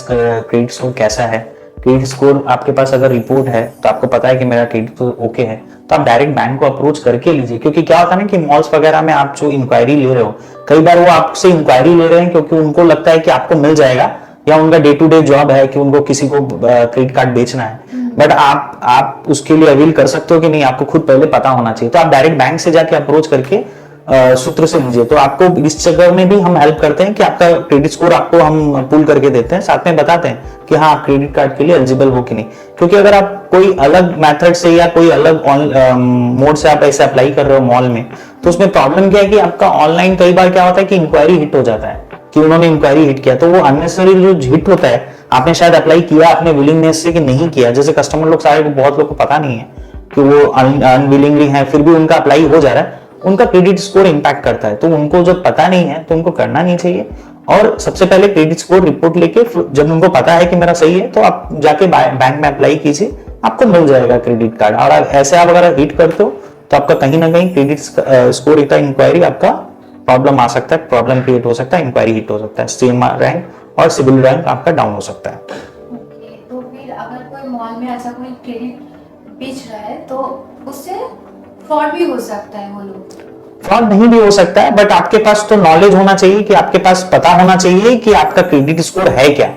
क्रेडिट स्कोर कैसा है। क्रेडिट स्कोर आपके पास अगर रिपोर्ट है तो आपको पता है कि मेरा क्रेडिट स्कोर ओके है, तो आप डायरेक्ट बैंक को अप्रोच करके लीजिए। क्योंकि क्या होता है ना कि मॉल्स वगैरह में आप जो इंक्वायरी ले रहे हो, कई बार वो आपसे इंक्वायरी ले रहे हैं क्योंकि उनको लगता है कि आपको मिल जाएगा, या उनका डे टू डे जॉब है कि उनको किसी को क्रेडिट कार्ड बेचना है। बट आप उसके लिए अवील कर सकते हो कि नहीं, आपको खुद पहले पता होना चाहिए। तो आप डायरेक्ट बैंक से जाके अप्रोच करके सूत्र से लीजिए। तो आपको इस चक्कर में भी हम हेल्प करते हैं कि आपका क्रेडिट स्कोर आपको हम पुल करके देते हैं, साथ में बताते हैं कि हाँ आप क्रेडिट कार्ड के लिए एलिजिबल हो कि नहीं। क्योंकि अगर आप कोई अलग मेथड से या कोई अलग मोड से आप ऐसे अप्लाई कर रहे हो मॉल में, तो उसमें प्रॉब्लम क्या है कि आपका ऑनलाइन कई बार क्या होता है कि इंक्वायरी हिट हो जाता है कि उन्होंने इंक्वायरी हिट किया, तो वो अननेसेसरी जो हिट होता है, आपने शायद अप्लाई किया अपने विलिंगनेस से कि नहीं किया। जैसे कस्टमर लोग सारे बहुत लोग को पता नहीं है कि वो अनविलिंगली है, फिर भी उनका अप्लाई हो जा रहा है, उनका क्रेडिट स्कोर इंपैक्ट करता है। तो उनको जब पता नहीं है तो उनको करना नहीं चाहिए। और सबसे पहले क्रेडिट स्कोर रिपोर्ट लेके जब उनको पता है कि मेरा सही है तो आप जाके बैंक में अप्लाई कीजिए, आपको मिल जाएगा क्रेडिट कार्ड। और ऐसे आप अगर हिट करते हो तो आपका कहीं ना कहीं क्रेडिट स्कोर का इंक्वायरी आपका प्रॉब्लम आ सकता है, प्रॉब्लम क्रिएट हो सकता है, इंक्वायरी हिट हो सकता है, सीएमआर रैंक और सिबिल रैंक आपका डाउन हो सकता है। ओके, तो फिर अगर कोई मॉल में ऐसा कोई क्रेडिट बेच रहा है तो उससे फ्रॉड भी हो सकता है। वो लोग फ्रॉड नहीं भी हो सकता है, बट आपके पास तो नॉलेज होना चाहिए कि आपके पास पता होना चाहिए कि आपका क्रेडिट स्कोर है क्या।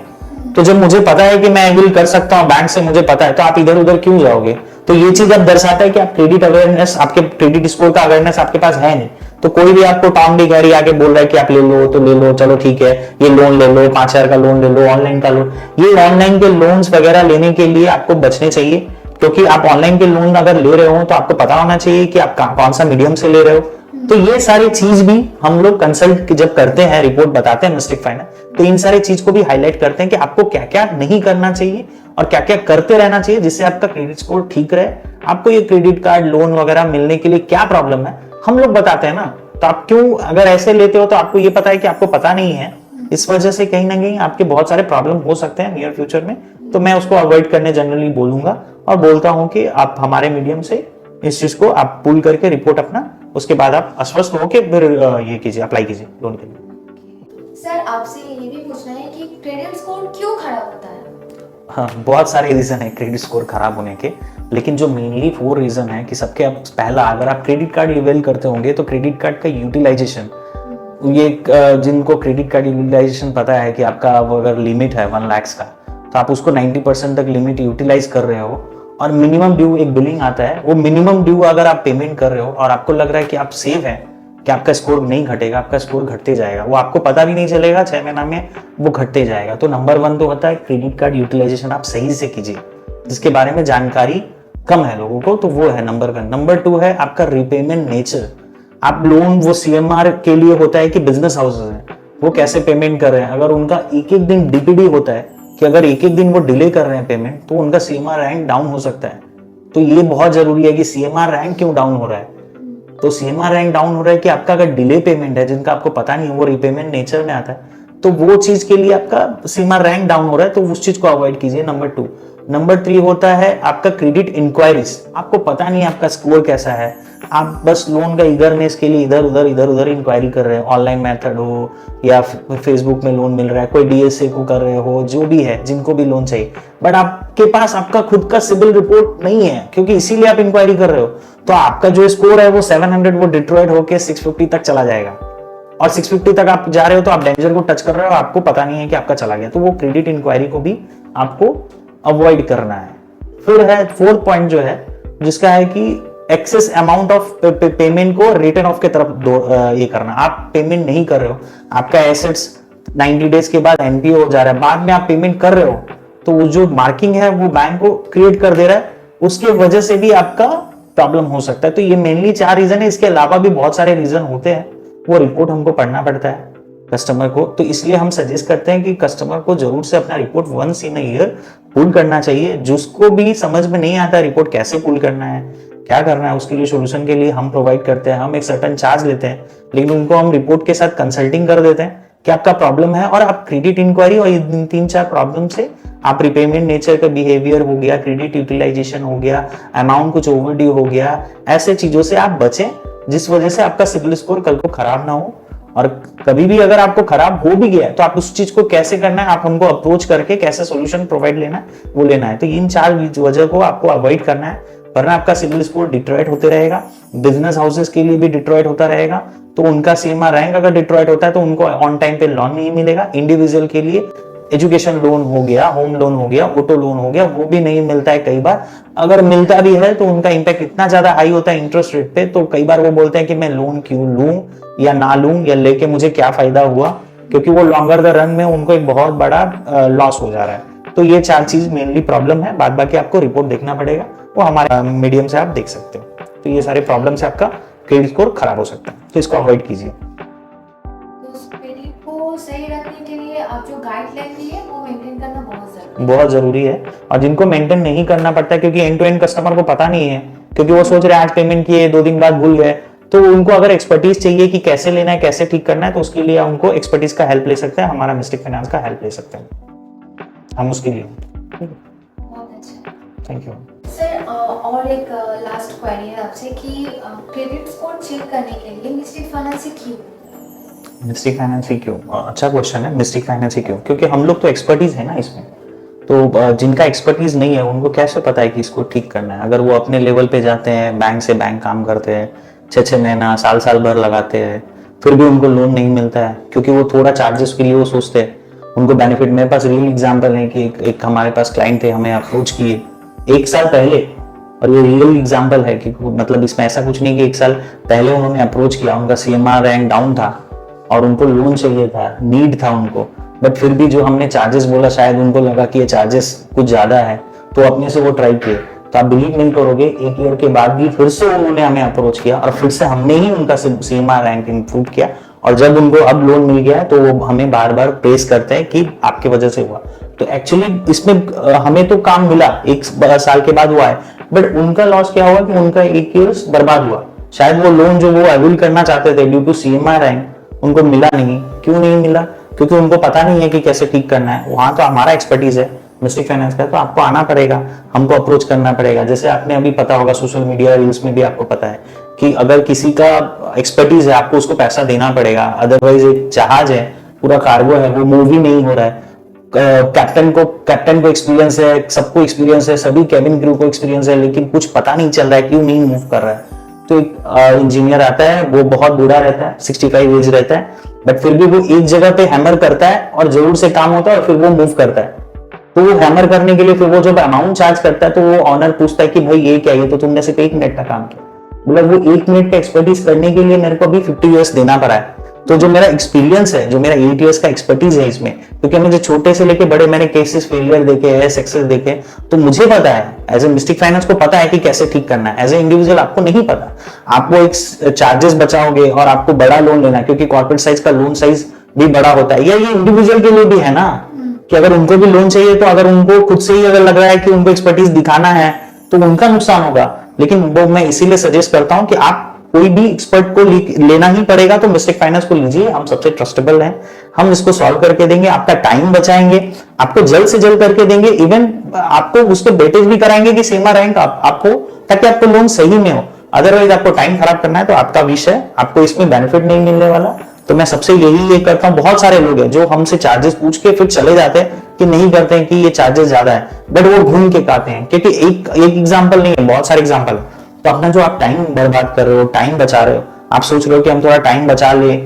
तो जब मुझे पता है कि मैं एविल कर सकता हूँ बैंक से, मुझे पता है, तो आप इधर उधर क्यों जाओगे। तो ये चीज अब दर्शाता है कि आप क्रेडिट अवेयरनेस, आपके क्रेडिट स्कोर का अवेयरनेस आपके पास है नहीं। तो कोई भी आपको टॉम डिक हैरी आके बोल रहा है कि आप ले लो तो ले लो, चलो ठीक है ये लोन ले लो, 5,000 का लोन ले लो, ऑनलाइन का लोन। ये ऑनलाइन के लोन्स वगैरह लेने के लिए आपको बचने चाहिए, क्योंकि आप ऑनलाइन के लोन अगर ले रहे हो तो आपको पता होना चाहिए कि आप कौन सा मीडियम से ले रहे हो। तो ये सारी चीज भी हम लोग कंसल्ट जब करते हैं, रिपोर्ट बताते हैं मिस्टिक फाइनेंस, तो इन सारी चीज को भी हाईलाइट करते हैं कि आपको क्या क्या नहीं करना चाहिए और क्या क्या करते रहना चाहिए जिससे आपका क्रेडिट स्कोर ठीक रहे। आपको ये क्रेडिट कार्ड लोन वगैरह मिलने के लिए क्या प्रॉब्लम है हम लोग बताते हैं ना। तो आप क्यों अगर ऐसे लेते हो तो आपको ये पता है कि आपको पता नहीं है, इस वजह से कहीं ना कहीं आपके बहुत सारे प्रॉब्लम हो सकते हैं नियर फ्यूचर में। तो मैं उसको अवॉइड करने जनरली बोलूंगा और बोलता हूं कि आप हमारे मीडियम से इस चीज को आप पुल करके रिपोर्ट अपना, उसके बाद आप आश्वस्त होके फिर ये कीजिए, अप्लाई कीजिए लोन के लिए। सर, आपसे ये भी पूछना है कि क्रेडिट स्कोर क्यों खराब होता है? हाँ, बहुत सारे रीजन है क्रेडिट स्कोर खराब होने के, लेकिन जो मेनली 4 रीजन है कि सबके अब पहला, अगर आप क्रेडिट कार्ड इवेल करते होंगे तो क्रेडिट कार्ड का यूटिलाइजेशन, ये जिनको क्रेडिट कार्ड यूटिलाइजेशन पता है कि आपका अगर लिमिट है 1 लाख का, तो आप उसको 90% तक लिमिट यूटिलाइज कर रहे हो और मिनिमम ड्यू एक बिलिंग आता है, वो मिनिमम ड्यू अगर आप पेमेंट कर रहे हो और आपको लग रहा है कि आप सेफ हैं, कि आपका स्कोर नहीं घटेगा, आपका स्कोर घटते जाएगा, वो आपको पता भी नहीं चलेगा, 6 महीना में वो घटते जाएगा। तो नंबर 1 तो होता है क्रेडिट कार्ड यूटिलाइजेशन आप सही से कीजिए, जिसके बारे में जानकारी कम है लोगों को, तो वो है नंबर 1। नंबर 2 है आपका रीपेमेंट नेचर। आप लोन वो सीएमआर के लिए होता है कि बिजनेस हाउसेज हैं वो कैसे पेमेंट कर रहे हैं, अगर उनका एक एक दिन डीपीडी होता है कि अगर एक एक दिन वो डिले कर रहे हैं पेमेंट, तो उनका सीएमआर रैंक डाउन हो सकता है। तो ये बहुत जरूरी है कि सीएमआर रैंक क्यों डाउन हो रहा है। तो सीएमआर रैंक डाउन हो रहा है कि आपका अगर डिले पेमेंट है जिनका आपको पता नहीं है, वो रीपेमेंट नेचर में आता है, तो वो चीज के लिए आपका सीमा रैंक डाउन हो रहा है, तो उस चीज को अवॉइड कीजिए। नंबर 2। नंबर 3 होता है आपका क्रेडिट इंक्वायरीज। आपको पता नहीं आपका स्कोर कैसा है, आप बस लोन का ईगरनेस के लिए इधर उधर इंक्वायरी कर रहे हो, ऑनलाइन मेथड हो या फेसबुक में लोन मिल रहा है, कोई डीएसए को कर रहे हो, जो भी है, जिनको भी लोन चाहिए, बट आपके पास आपका खुद का सिबिल रिपोर्ट नहीं है, क्योंकि इसीलिए आप इंक्वायरी कर रहे हो। तो आपका जो स्कोर है वो 700 वो डिट्रॉइट होकर 650 तक चला जाएगा, और 650 तक आप जा रहे हो तो आप डेंजर को टच कर रहे हो, आपको पता नहीं है कि आपका चला गया। तो वो क्रेडिट इंक्वायरी को भी आपको अवॉइड करना है। फिर है 4th पॉइंट जो है, जिसका है कि एक्सेस अमाउंट ऑफ पेमेंट को रिटर्न ऑफ के तरफ ये करना। आप पेमेंट नहीं कर रहे हो, आपका एसेट्स 90 डेज के बाद एनपीओ हो जा रहा है, बाद में आप पेमेंट कर रहे हो, तो वो जो मार्किंग है वो बैंक को क्रिएट कर दे रहा है, उसके वजह से भी आपका प्रॉब्लम हो सकता है। तो ये मेनली 4 रीजन है, इसके अलावा भी बहुत सारे रीजन होते हैं, वो रिपोर्ट हमको पढ़ना पड़ता है कस्टमर को। तो इसलिए हम सजेस्ट करते हैं कि कस्टमर को जरूर से अपना report once in a year pull करना चाहिए। जिसको भी समझ में नहीं आता रिपोर्ट कैसे पुल करना है, क्या करना है, उसके लिए सोल्यूशन के लिए हम प्रोवाइड करते हैं। हम एक सर्टेन चार्ज लेते हैं, लेकिन उनको हम रिपोर्ट के साथ कंसल्टिंग कर देते हैं कि आपका प्रॉब्लम है, और आप क्रेडिट इंक्वायरी और इन 3-4 प्रॉब्लम से आप रिपेमेंट नेचर का बिहेवियर हो गया, क्रेडिट यूटिलाइजेशन हो गया, अमाउंट कुछ ओवरड्यू हो गया, ऐसे चीजों से आप बचें जिस वजह से आपका सिबिल स्कोर कल को खराब ना हो। और कभी भी अगर आपको खराब हो भी गया है तो आप उस चीज को कैसे करना है, आप हमको अप्रोच करके कैसे सोल्यूशन प्रोवाइड लेना है वो लेना है। तो इन 4 वजह को आपको अवॉइड करना है, वरना आपका सिबिल स्कोर डिट्रॉइट होते रहेगा। बिजनेस हाउसेस के लिए भी डिट्रॉइट होता रहेगा, तो उनका सीएमआई रैंक अगर डिट्रॉइट होता है तो उनको ऑन टाइम पे लोन नहीं मिलेगा। इंडिविजुअल के लिए एजुकेशन लोन हो गया, होम लोन हो गया, ऑटो लोन हो गया, वो भी नहीं मिलता है कई बार। अगर मिलता भी है तो उनका इंपैक्ट इतना ज्यादा हाई होता है इंटरेस्ट रेट पे, तो कई बार वो बोलते हैं कि मैं लोन क्यों लूं या ना लूं, या लेके मुझे क्या फायदा हुआ, क्योंकि वो लॉन्गर द रन में उनको एक बहुत बड़ा लॉस हो जा रहा है। तो ये 4 चीज मेनली प्रॉब्लम है, बाद बाकी आपको रिपोर्ट देखना पड़ेगा, वो हमारे मीडियम से आप देख सकते हो। तो ये सारे प्रॉब्लम से आपका क्रेडिट स्कोर खराब हो सकता है, तो इसको अवॉइड कीजिए। तो क्रेडिट को सही रखने के लिए आप जो गाइडलाइन दी है वो मेंटेन करना बहुत जरूरी है। और जिनको मेंटेन नहीं करना पड़ता है, क्योंकि एंड टू एंड कस्टमर को पता नहीं है, क्योंकि वो सोच रहे हैं आज पेमेंट किए 2 दिन बाद भूल गए, तो उनको अगर एक्सपर्टीज चाहिए कि कैसे लेना है, कैसे ठीक करना है, तो उसके लिए उनको एक्सपर्टीज का हेल्प ले सकते हैं, हमारा मिस्टिक फाइनेंस का हेल्प ले सकते हैं हम उसके लिए। बहुत अच्छा, थैंक यू सर। और एक लास्ट क्वेरी है आपसे कि क्रेडिट स्कोर चेक करने के लिए मिस्टिक फाइनेंस से क्यों? मिस्टिक फाइनेंस ही क्यों? अच्छा क्वेश्चन है। मिस्टिक फाइनेंस ही क्यों? क्योंकि हम लोग तो एक्सपर्टीज है ना इसमें, तो जिनका एक्सपर्टीज नहीं है उनको कैसे पता है कि इसको ठीक करना है। अगर वो अपने लेवल पे जाते हैं, बैंक से बैंक काम करते हैं, 6-6 महीना साल भर लगाते हैं, फिर भी उनको लोन नहीं मिलता है, क्योंकि वो थोड़ा चार्जेस के लिए वो सोचते हैं उनको बेनिफिट। मेरे पास रियल एग्जांपल है कि एक हमारे पास क्लाइंट थे, हमें अप्रोच किए 1 साल पहले, और ये रियल एग्जांपल है कि मतलब इसमें ऐसा कुछ नहीं कि 1 साल पहले उन्होंने अप्रोच किया, उनका सीएमआर रैंक डाउन था और उनको लोन चाहिए था, नीड था उनको, बट फिर भी जो हमने चार्जेस बोला, शायद उनको लगा कि ये चार्जेस कुछ ज्यादा है, तो अपने से वो ट्राई किए। तो आप बिलीव नहीं करोगे, 1 ईयर के बाद भी फिर से उन्होंने हमें अप्रोच किया और फिर से हमने ही उनका सीएमआर रैंक इंप्रूव किया, और जब उनको अब लोन मिल गया है तो वो हमें बार बार प्रेस करते हैं कि आपके वजह से हुआ। तो एक्चुअली इसमें हमें तो काम मिला, 1 साल के बाद हुआ है, बट उनका लॉस क्या हुआ कि उनका 1 ईयर बर्बाद हुआ। शायद वो लोन जो वो अवेल करना चाहते थे ड्यू टू सीएमआर रैंक उनको मिला नहीं। क्यों नहीं मिला? क्योंकि उनको पता नहीं है कि कैसे ठीक करना है। वहां तो हमारा एक्सपर्टीज है मिस्टिक फाइनेंस का, तो आपको आना पड़ेगा, हमको अप्रोच करना पड़ेगा। जैसे आपने अभी पता होगा सोशल मीडिया रील्स में भी आपको पता है कि अगर किसी का एक्सपर्टीज है आपको उसको पैसा देना पड़ेगा, अदरवाइज एक जहाज है, पूरा कार्गो है, वो मूव ही नहीं हो रहा है। कैप्टन को एक्सपीरियंस है, सबको एक्सपीरियंस है, सभी कैबिन क्रू को एक्सपीरियंस है, लेकिन कुछ पता नहीं चल रहा है क्यों नहीं मूव कर रहा है। तो एक इंजीनियर आता है, वो बहुत बूढ़ा रहता है, 65 एज रहता है, बट फिर भी वो एक जगह पे हैमर करता है और जरूर से काम होता है और फिर वो मूव करता है। तो वो हैमर करने के लिए फिर वो जब अमाउंट चार्ज करता है तो वो ऑनर पूछता है कि भाई ये क्या है, तो तुमने सिर्फ 1 मिनट का काम किया। मतलब वो 1 मिनट का एक्सपर्टीज करने के लिए मेरे को अभी 50 ईयर्स देना पड़ा है। तो जो मेरा एक्सपीरियंस है, जो मेरा 8 ईयर्स का एक्सपर्टीज है इसमें, क्योंकि मुझे छोटे से लेके बड़े मैंने केसेस फेलियर देखे हैं, सक्सेस देखे, तो मुझे पता है एज ए मिस्टिक फाइनेंस को पता है कि कैसे ठीक करना है। एज ए इंडिविजुअल आपको नहीं पता, आपको एक चार्जेस बचाओगे और आपको बड़ा लोन लेना है, क्योंकि कॉर्पोरेट साइज का लोन साइज भी बड़ा होता है, या ये इंडिविजुअल के लिए भी है ना, कि अगर उनको भी लोन चाहिए तो अगर उनको खुद से ही अगर लग रहा है कि उनको एक्सपर्टीज दिखाना है तो उनका नुकसान होगा। लेकिन वो मैं इसीलिए सजेस्ट करता हूं कि आप कोई भी एक्सपर्ट को लेना ही पड़ेगा तो मिस्टिक फाइनेंस को लीजिए, हम सबसे ट्रस्टेबल हैं, हम इसको सॉल्व करके देंगे, आपका टाइम बचाएंगे, आपको जल्द से जल्द करके देंगे, इवन आपको उसके बेटेज भी कराएंगे कि सेमा रैंक आपको, ताकि आपको लोन सही में हो। अदरवाइज आपको टाइम खराब करना है तो आपका विषय है, आपको इसमें बेनिफिट नहीं मिलने वाला। तो मैं सबसे यही ये करता हूँ, बहुत सारे लोग हैं जो हमसे चार्जेस पूछ के फिर चले जाते हैं कि नहीं करते हैं कि ये चार्जेस ज्यादा है, बट वो घूम के आते हैं, क्योंकि एक एग्जांपल नहीं है, बहुत सारे एग्जांपल है। तो अपना जो आप टाइम बर्बाद कर रहे हो, टाइम बचा रहे हो, आप सोच रहे हो कि हम थोड़ा टाइम बचा ले,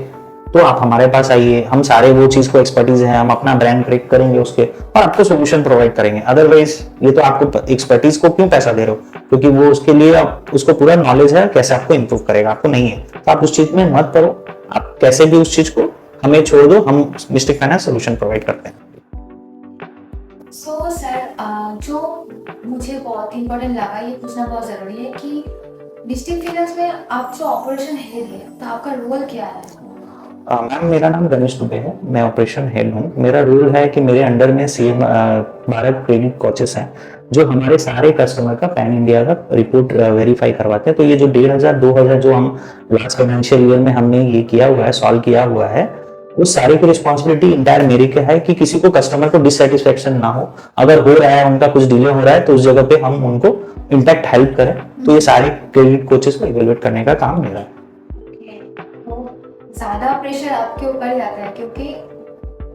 तो आप हमारे पास आइए, हम सारे वो चीज को एक्सपर्टीज है, हम अपना ब्रांड क्रिएट करेंगे उसके, और आपको सोल्यूशन प्रोवाइड करेंगे। अदरवाइज ये तो आपको एक्सपर्टीज को क्यों पैसा दे रहे हो, क्योंकि वो उसके लिए आप उसको पूरा नॉलेज है कैसे आपको इंप्रूव करेगा, आपको नहीं है तो आप उस चीज में मत करो। आप कैसे भी उस चीज को हमें छोड़ दो, हम मिस्टिक फाइनेंस सोल्यूशन प्रोवाइड करते हैं। सो सर, जो मुझे बहुत इंपॉर्टेंट लगा, ये पूछना बहुत जरूरी है कि डिस्ट्रिक्ट फाइनेंस में आप जो ऑपरेशन हेड है, तो आपका रोल क्या है? मैम, मेरा नाम गणेश दुबे है, मैं ऑपरेशन हेड हूँ। मेरा रोल है कि मेरे अंडर में सीएम 12 क्रेडिट कोचेस हैं जो हमारे सारे कस्टमर का पैन इंडिया का रिपोर्ट वेरीफाई करवाते हैं। तो ये जो 1,500-2,000 जो हम लास्ट फाइनेंशियल ईयर में हमने ये किया हुआ है, सॉल्व किया हुआ है, वो सारी की रिस्पॉन्सिबिलिटी इंटायर मेरी के है कि किसी को कस्टमर को डिससेटिस्फेक्शन ना हो। अगर हो रहा है, उनका कुछ डिले हो रहा है, तो उस जगह पे हम उनको इंटैक्ट हेल्प करें। तो ये सारे क्रेडिट कोचेस को इवेलुएट करने का काम मेरा है। ज्यादा प्रेशर आपके ऊपर ही आता है क्योंकि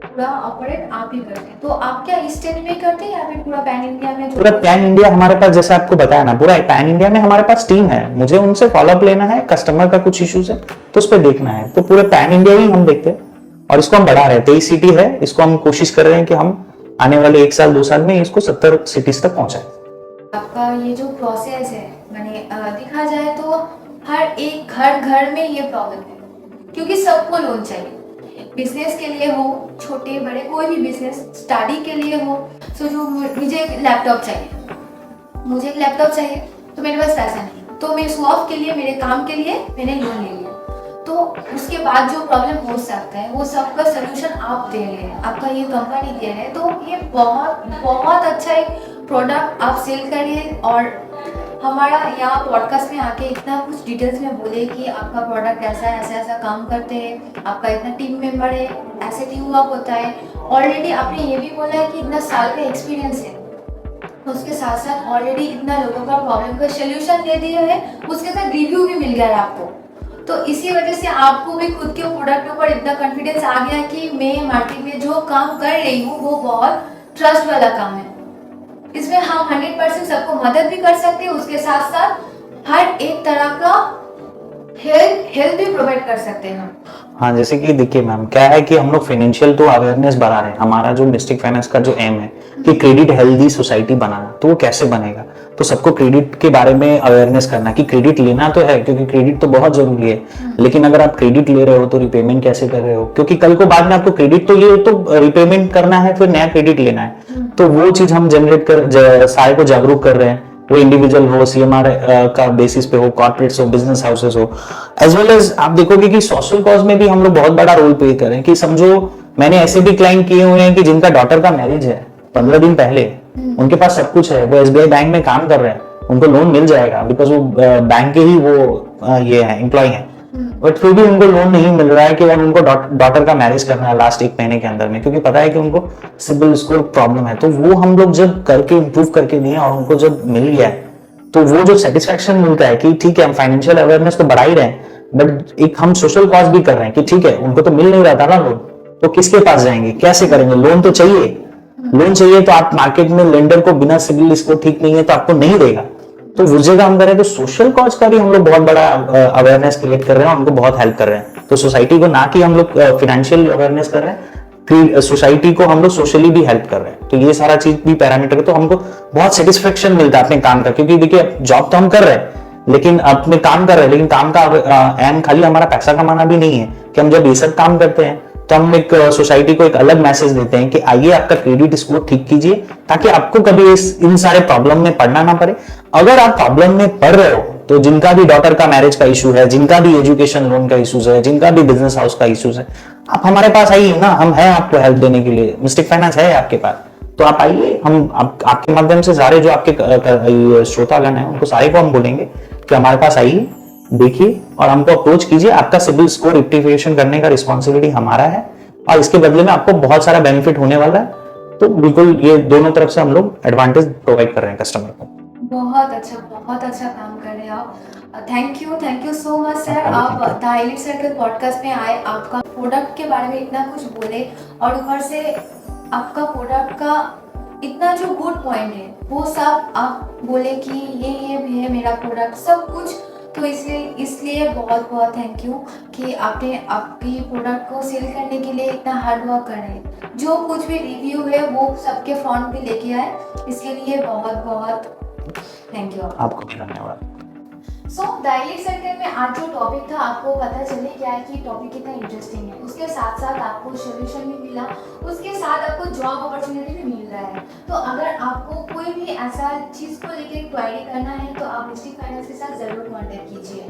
पूरा ऑपरेट आप ही करते हैं। तो आप क्या इस स्टेट में करते हैं या फिर पूरा पैन इंडिया में? पूरा पैन इंडिया हमारे पास, जैसे आपको बताया ना, पूरा पैन इंडिया में हमारे पास टीम है। मुझे उनसे फॉलोअप लेना है, कस्टमर का कुछ इश्यूज है तो उस पर देखना है। तो पूरे पैन इंडिया ही हम देखते हैं और इसको हम बढ़ा रहे हैं। 23 सिटी है, इसको हम कोशिश कर रहे हैं कि हम आने वाले 1 साल 2 साल में इसको 70 सिटीज तक पहुंचाएं। आपका ये जो प्रोसेस है, मैंने देखा जाए तो हर एक घर में ये प्रॉब्लम है क्योंकि सबको लोन चाहिए, बिजनेस के लिए हो, छोटे बड़े कोई भी बिजनेस, स्टडी के लिए हो। सो जो मुझे एक लैपटॉप चाहिए, तो मेरे पास पैसा नहीं, तो मैं शॉप के लिए, मेरे काम के लिए मैंने लोन ले लिया। तो उसके बाद जो प्रॉब्लम हो सकता है वो सबका सोल्यूशन आप दे रहे हैं, आपका ये कंपनी दे रहे हैं। तो ये बहुत बहुत अच्छा एक प्रोडक्ट आप सेल कर रहे हैं और हमारा यहाँ पॉडकास्ट में आके इतना कुछ डिटेल्स में बोले कि आपका प्रोडक्ट ऐसा है, ऐसा ऐसा काम करते हैं, आपका इतना टीम मेंबर है, ऐसे टीम वर्क होता है। ऑलरेडी आपने ये भी बोला है कि इतना साल का एक्सपीरियंस है, उसके साथ साथ ऑलरेडी इतना लोगों का प्रॉब्लम का सोल्यूशन दे दिया है, उसके साथ रिव्यू भी मिल गया है आपको। तो इसी वजह से आपको भी खुद के प्रोडक्ट के ऊपर इतना कॉन्फिडेंस आ गया कि मैं मार्केट में जो काम कर रही हूँ वो बहुत ट्रस्ट वाला काम है। इसमें हम 100% सबको मदद भी कर सकते हैं, उसके साथ साथ हर एक तरह का हेल्प भी प्रोवाइड कर सकते हैं हम। हाँ, जैसे कि देखिए मैम, क्या है कि हम लोग फाइनेंशियल तो अवेयरनेस बढ़ा रहे हैं। हमारा जो मिस्टिक फाइनेंस का जो एम है कि क्रेडिट हेल्दी सोसाइटी बनाना, तो वो कैसे बनेगा? तो सबको क्रेडिट के बारे में अवेयरनेस करना कि क्रेडिट लेना तो है, क्योंकि क्रेडिट तो बहुत जरूरी है, लेकिन अगर आप क्रेडिट ले रहे हो तो रिपेमेंट कैसे कर रहे हो? क्योंकि कल को बाद में आपको क्रेडिट तो ये तो रिपेमेंट करना है, फिर नया क्रेडिट लेना है। तो वो चीज हम जनरेट कर सारे को जागरूक कर रहे हैं, वो इंडिविजुअल हो, सीएमआर का बेसिस पे हो, कॉर्पोरेट्स हो, बिजनेस हाउसेस हो, एज वेल एज आप देखोगे कि सोशल कॉज में भी हम लोग बहुत बड़ा रोल प्ले कर रहे हैं। कि समझो, मैंने ऐसे भी क्लाइंट किए हुए हैं कि जिनका डॉटर का मैरिज है 15 दिन पहले, उनके पास सब कुछ है, वो एसबीआई बैंक में काम कर रहे हैं, उनको लोन मिल जाएगा बिकॉज वो बैंक के ही वो ये है, एम्प्लॉय है, बट फिर भी उनको लोन नहीं मिल रहा है कि उनको डॉटर का मैरिज करना है लास्ट 1 महीने के अंदर में, क्योंकि पता है कि उनको सिबिल स्कोर प्रॉब्लम है। तो वो हम लोग जब करके इंप्रूव करके दिए और उनको जब मिल गया है, तो वो जो सेटिस्फेक्शन मिलता है कि ठीक है, हम फाइनेंशियल अवेयरनेस तो बढ़ा ही रहे हैं, बट एक हम सोशल कॉज भी कर रहे हैं कि ठीक है, उनको तो मिल नहीं रहा था ना लोन, तो किसके पास जाएंगे, कैसे करेंगे? लोन तो चाहिए, लोन चाहिए तो आप मार्केट में लेंडर को बिना सिबिल स्कोर ठीक नहीं है तो आपको नहीं देगा। तो वो जगह हम करें तो सोशल कॉज का भी हम लोग बहुत बड़ा अवेयरनेस क्रिएट कर रहे हैं, उनको बहुत हेल्प कर रहे हैं। तो सोसाइटी को ना कि हम लोग फाइनेंशियल अवेयरनेस कर रहे हैं, सोसाइटी को हम लोग सोशली भी हेल्प कर रहे हैं। तो ये सारा चीज भी पैरामीटर है, तो हमको बहुत सेटिस्फेक्शन मिलता है अपने काम का, क्योंकि देखिए जॉब तो हम कर रहे हैं, लेकिन अपने काम कर रहे हैं, लेकिन काम का एम खाली हमारा पैसा कमाना भी नहीं है। कि हम जब ये सब काम करते हैं तो हम एक सोसाइटी को एक अलग मैसेज देते हैं कि आइए आपका क्रेडिट स्कोर ठीक कीजिए, ताकि आपको कभी इन सारे प्रॉब्लम में पड़ना ना पड़े। अगर आप प्रॉब्लम में पड़ रहे हो, तो जिनका भी डॉटर का मैरिज का इशू है, जिनका भी एजुकेशन लोन का इशूज है, जिनका भी बिजनेस हाउस का इशूज है, आप हमारे पास आइए ना, हम हैं आपको हेल्प देने के लिए। मिस्टिक फाइनेंस है आपके पास, तो आप आइए। हम आपके माध्यम से सारे जो आपके श्रोतागण हैं उनको सारे को हम बोलेंगे कि हमारे पास आइए, देखिए और हमको अप्रोच कीजिए। आपका सिबिल स्कोर रेक्टिफिकेशन करने का रिस्पॉन्सिबिलिटी हमारा है, और इसके बदले में आपको बहुत सारा बेनिफिट होने वाला है। तो बिल्कुल ये दोनों तरफ से हम लोग एडवांटेज प्रोवाइड कर रहे हैं कस्टमर को। बहुत अच्छा काम कर रहे हैं आप। Thank you so much sir. Thank आप you. The elite circle podcast में आए, आपका प्रोडक्ट के बारे में इतना कुछ बोले और ऊपर से आपका प्रोडक्ट का इतना जो गुड पॉइंट है वो सब आप बोले कि ये भी है मेरा प्रोडक्ट सब कुछ। तो इसलिए बहुत थैंक यू कि आपने आपकी प्रोडक्ट को सेल करने के लिए इतना हार्ड वर्क कर रहे हैं। जो कुछ भी रिव्यू है वो सबके फ्रंट पे लेके आए, इसके लिए बहुत थैंक यू आपको भी धन्यवाद। सो द एलीट सर्कल में आज जो टॉपिक था आपको पता चले क्या है कि टॉपिक कितना इंटरेस्टिंग है। उसके साथ साथ आपको सोल्यूशन भी मिला, उसके साथ आपको जॉब अपॉर्चुनिटी भी मिल रहा है। तो अगर आपको कोई भी ऐसा चीज़ को लेकर क्वेरी करना है तो आप मिस्टिक फाइनेंस के साथ ज़रूर कांटेक्ट कीजिए।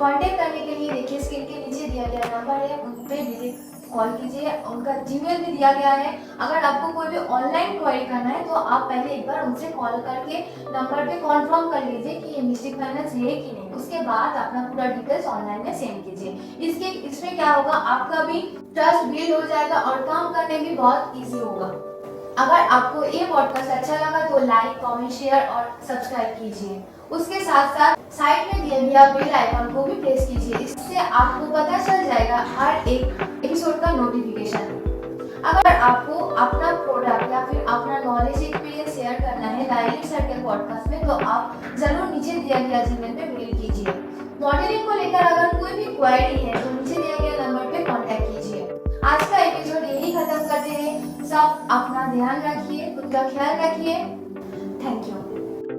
कांटेक्ट करने के लिए देखिए स्क्रीन के नीचे दिया गया नंबर है, उन पर डायरेक्ट कॉल कीजिए। उनका जीमेल भी दिया गया है। अगर आपको कोई भी ऑनलाइन क्वेरी करना है तो आप पहले एक बार उनसे कॉल करके नंबर पे कॉन्फर्म कर लीजिए कि ये मिस्टिक फाइनेंस है कि नहीं। उसके बाद अपना पूरा डिटेल्स ऑनलाइन में सेंड कीजिए। इसमें क्या होगा, आपका भी ट्रस्ट बिल्ड हो जाएगा और काम करने भी बहुत ईजी होगा। अगर आपको ये पॉडकास्ट अच्छा लगा तो लाइक, कमेंट, शेयर और सब्सक्राइब कीजिए। उसके साथ साथ साइड में दिए गया बेल आइकन को भी प्रेस कीजिए। इससे आपको पता चल जाएगा हर एक एपिसोड का नोटिफिकेशन। अगर आपको अपना प्रोडक्ट या फिर अपना नॉलेज एक्सपीरियंस शेयर करना है द एलीट सर्कल पॉडकास्ट में तो आप जरूर नीचे दिया गया जीमेल पे मेल कीजिए। मॉडलिंग को लेकर अगर कोई भी क्वेरी है तो नीचे दिया गया नंबर पे कांटेक्ट कीजिए। आज का एपिसोड यही खत्म करते हैं। सब अपना ध्यान रखिए, खुद का ख्याल रखिए। Thank you.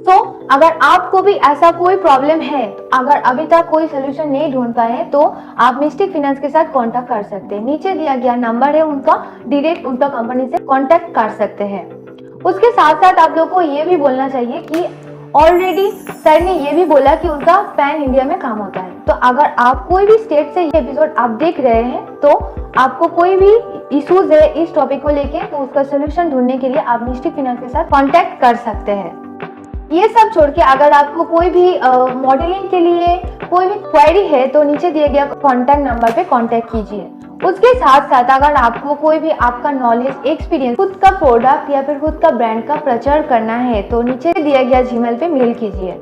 तो अगर आपको भी ऐसा कोई प्रॉब्लम है, अगर अभी तक कोई सोल्यूशन नहीं ढूंढ पाए तो आप मिस्टिक फाइनेंस के साथ कांटेक्ट कर सकते हैं। नीचे दिया गया नंबर है उनका, डायरेक्ट उनका कंपनी से कांटेक्ट कर सकते हैं। उसके साथ साथ आप लोग को ये भी बोलना चाहिए कि ऑलरेडी सर ने ये भी बोला कि उनका पैन इंडिया में काम होता है। तो अगर आप कोई भी स्टेट से ये एपिसोड आप देख रहे हैं तो आपको कोई भी इश्यूज है इस टॉपिक को लेके तो उसका सोल्यूशन ढूंढने के लिए आप मिस्टिक फाइनेंस के साथ कांटेक्ट कर सकते हैं। ये सब छोड़ के अगर आपको कोई भी मॉडलिंग के लिए कोई भी क्वेरी है तो नीचे दिए गया कॉन्टैक्ट नंबर पे कांटेक्ट कीजिए। उसके साथ साथ अगर आपको कोई भी आपका नॉलेज, एक्सपीरियंस, खुद का प्रोडक्ट या फिर खुद का ब्रांड का प्रचार करना है तो नीचे दिया गया जीमेल पे मेल कीजिए।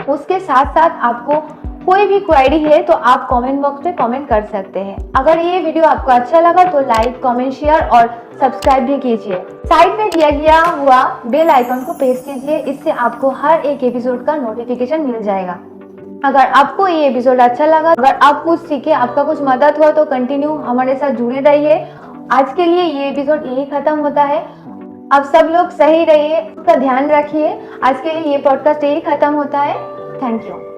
उसके साथ साथ आपको कोई भी क्वेरी है तो आप कमेंट बॉक्स में कमेंट कर सकते हैं। अगर ये वीडियो आपको अच्छा लगा तो लाइक, कमेंट, शेयर और सब्सक्राइब भी कीजिए। साइड में दिया गया हुआ बेल आइकन को प्रेस कीजिए, इससे आपको हर एक एपिसोड का नोटिफिकेशन मिल जाएगा। अगर आपको ये एपिसोड अच्छा लगा, अगर आप कुछ सीखे, आपका कुछ मदद हुआ तो कंटिन्यू हमारे साथ जुड़े रहिए। आज के लिए ये एपिसोड यही खत्म होता है। आप सब लोग सही रहिए, उसका ध्यान रखिए। आज के लिए ये पॉडकास्ट यही खत्म होता है। Thank you.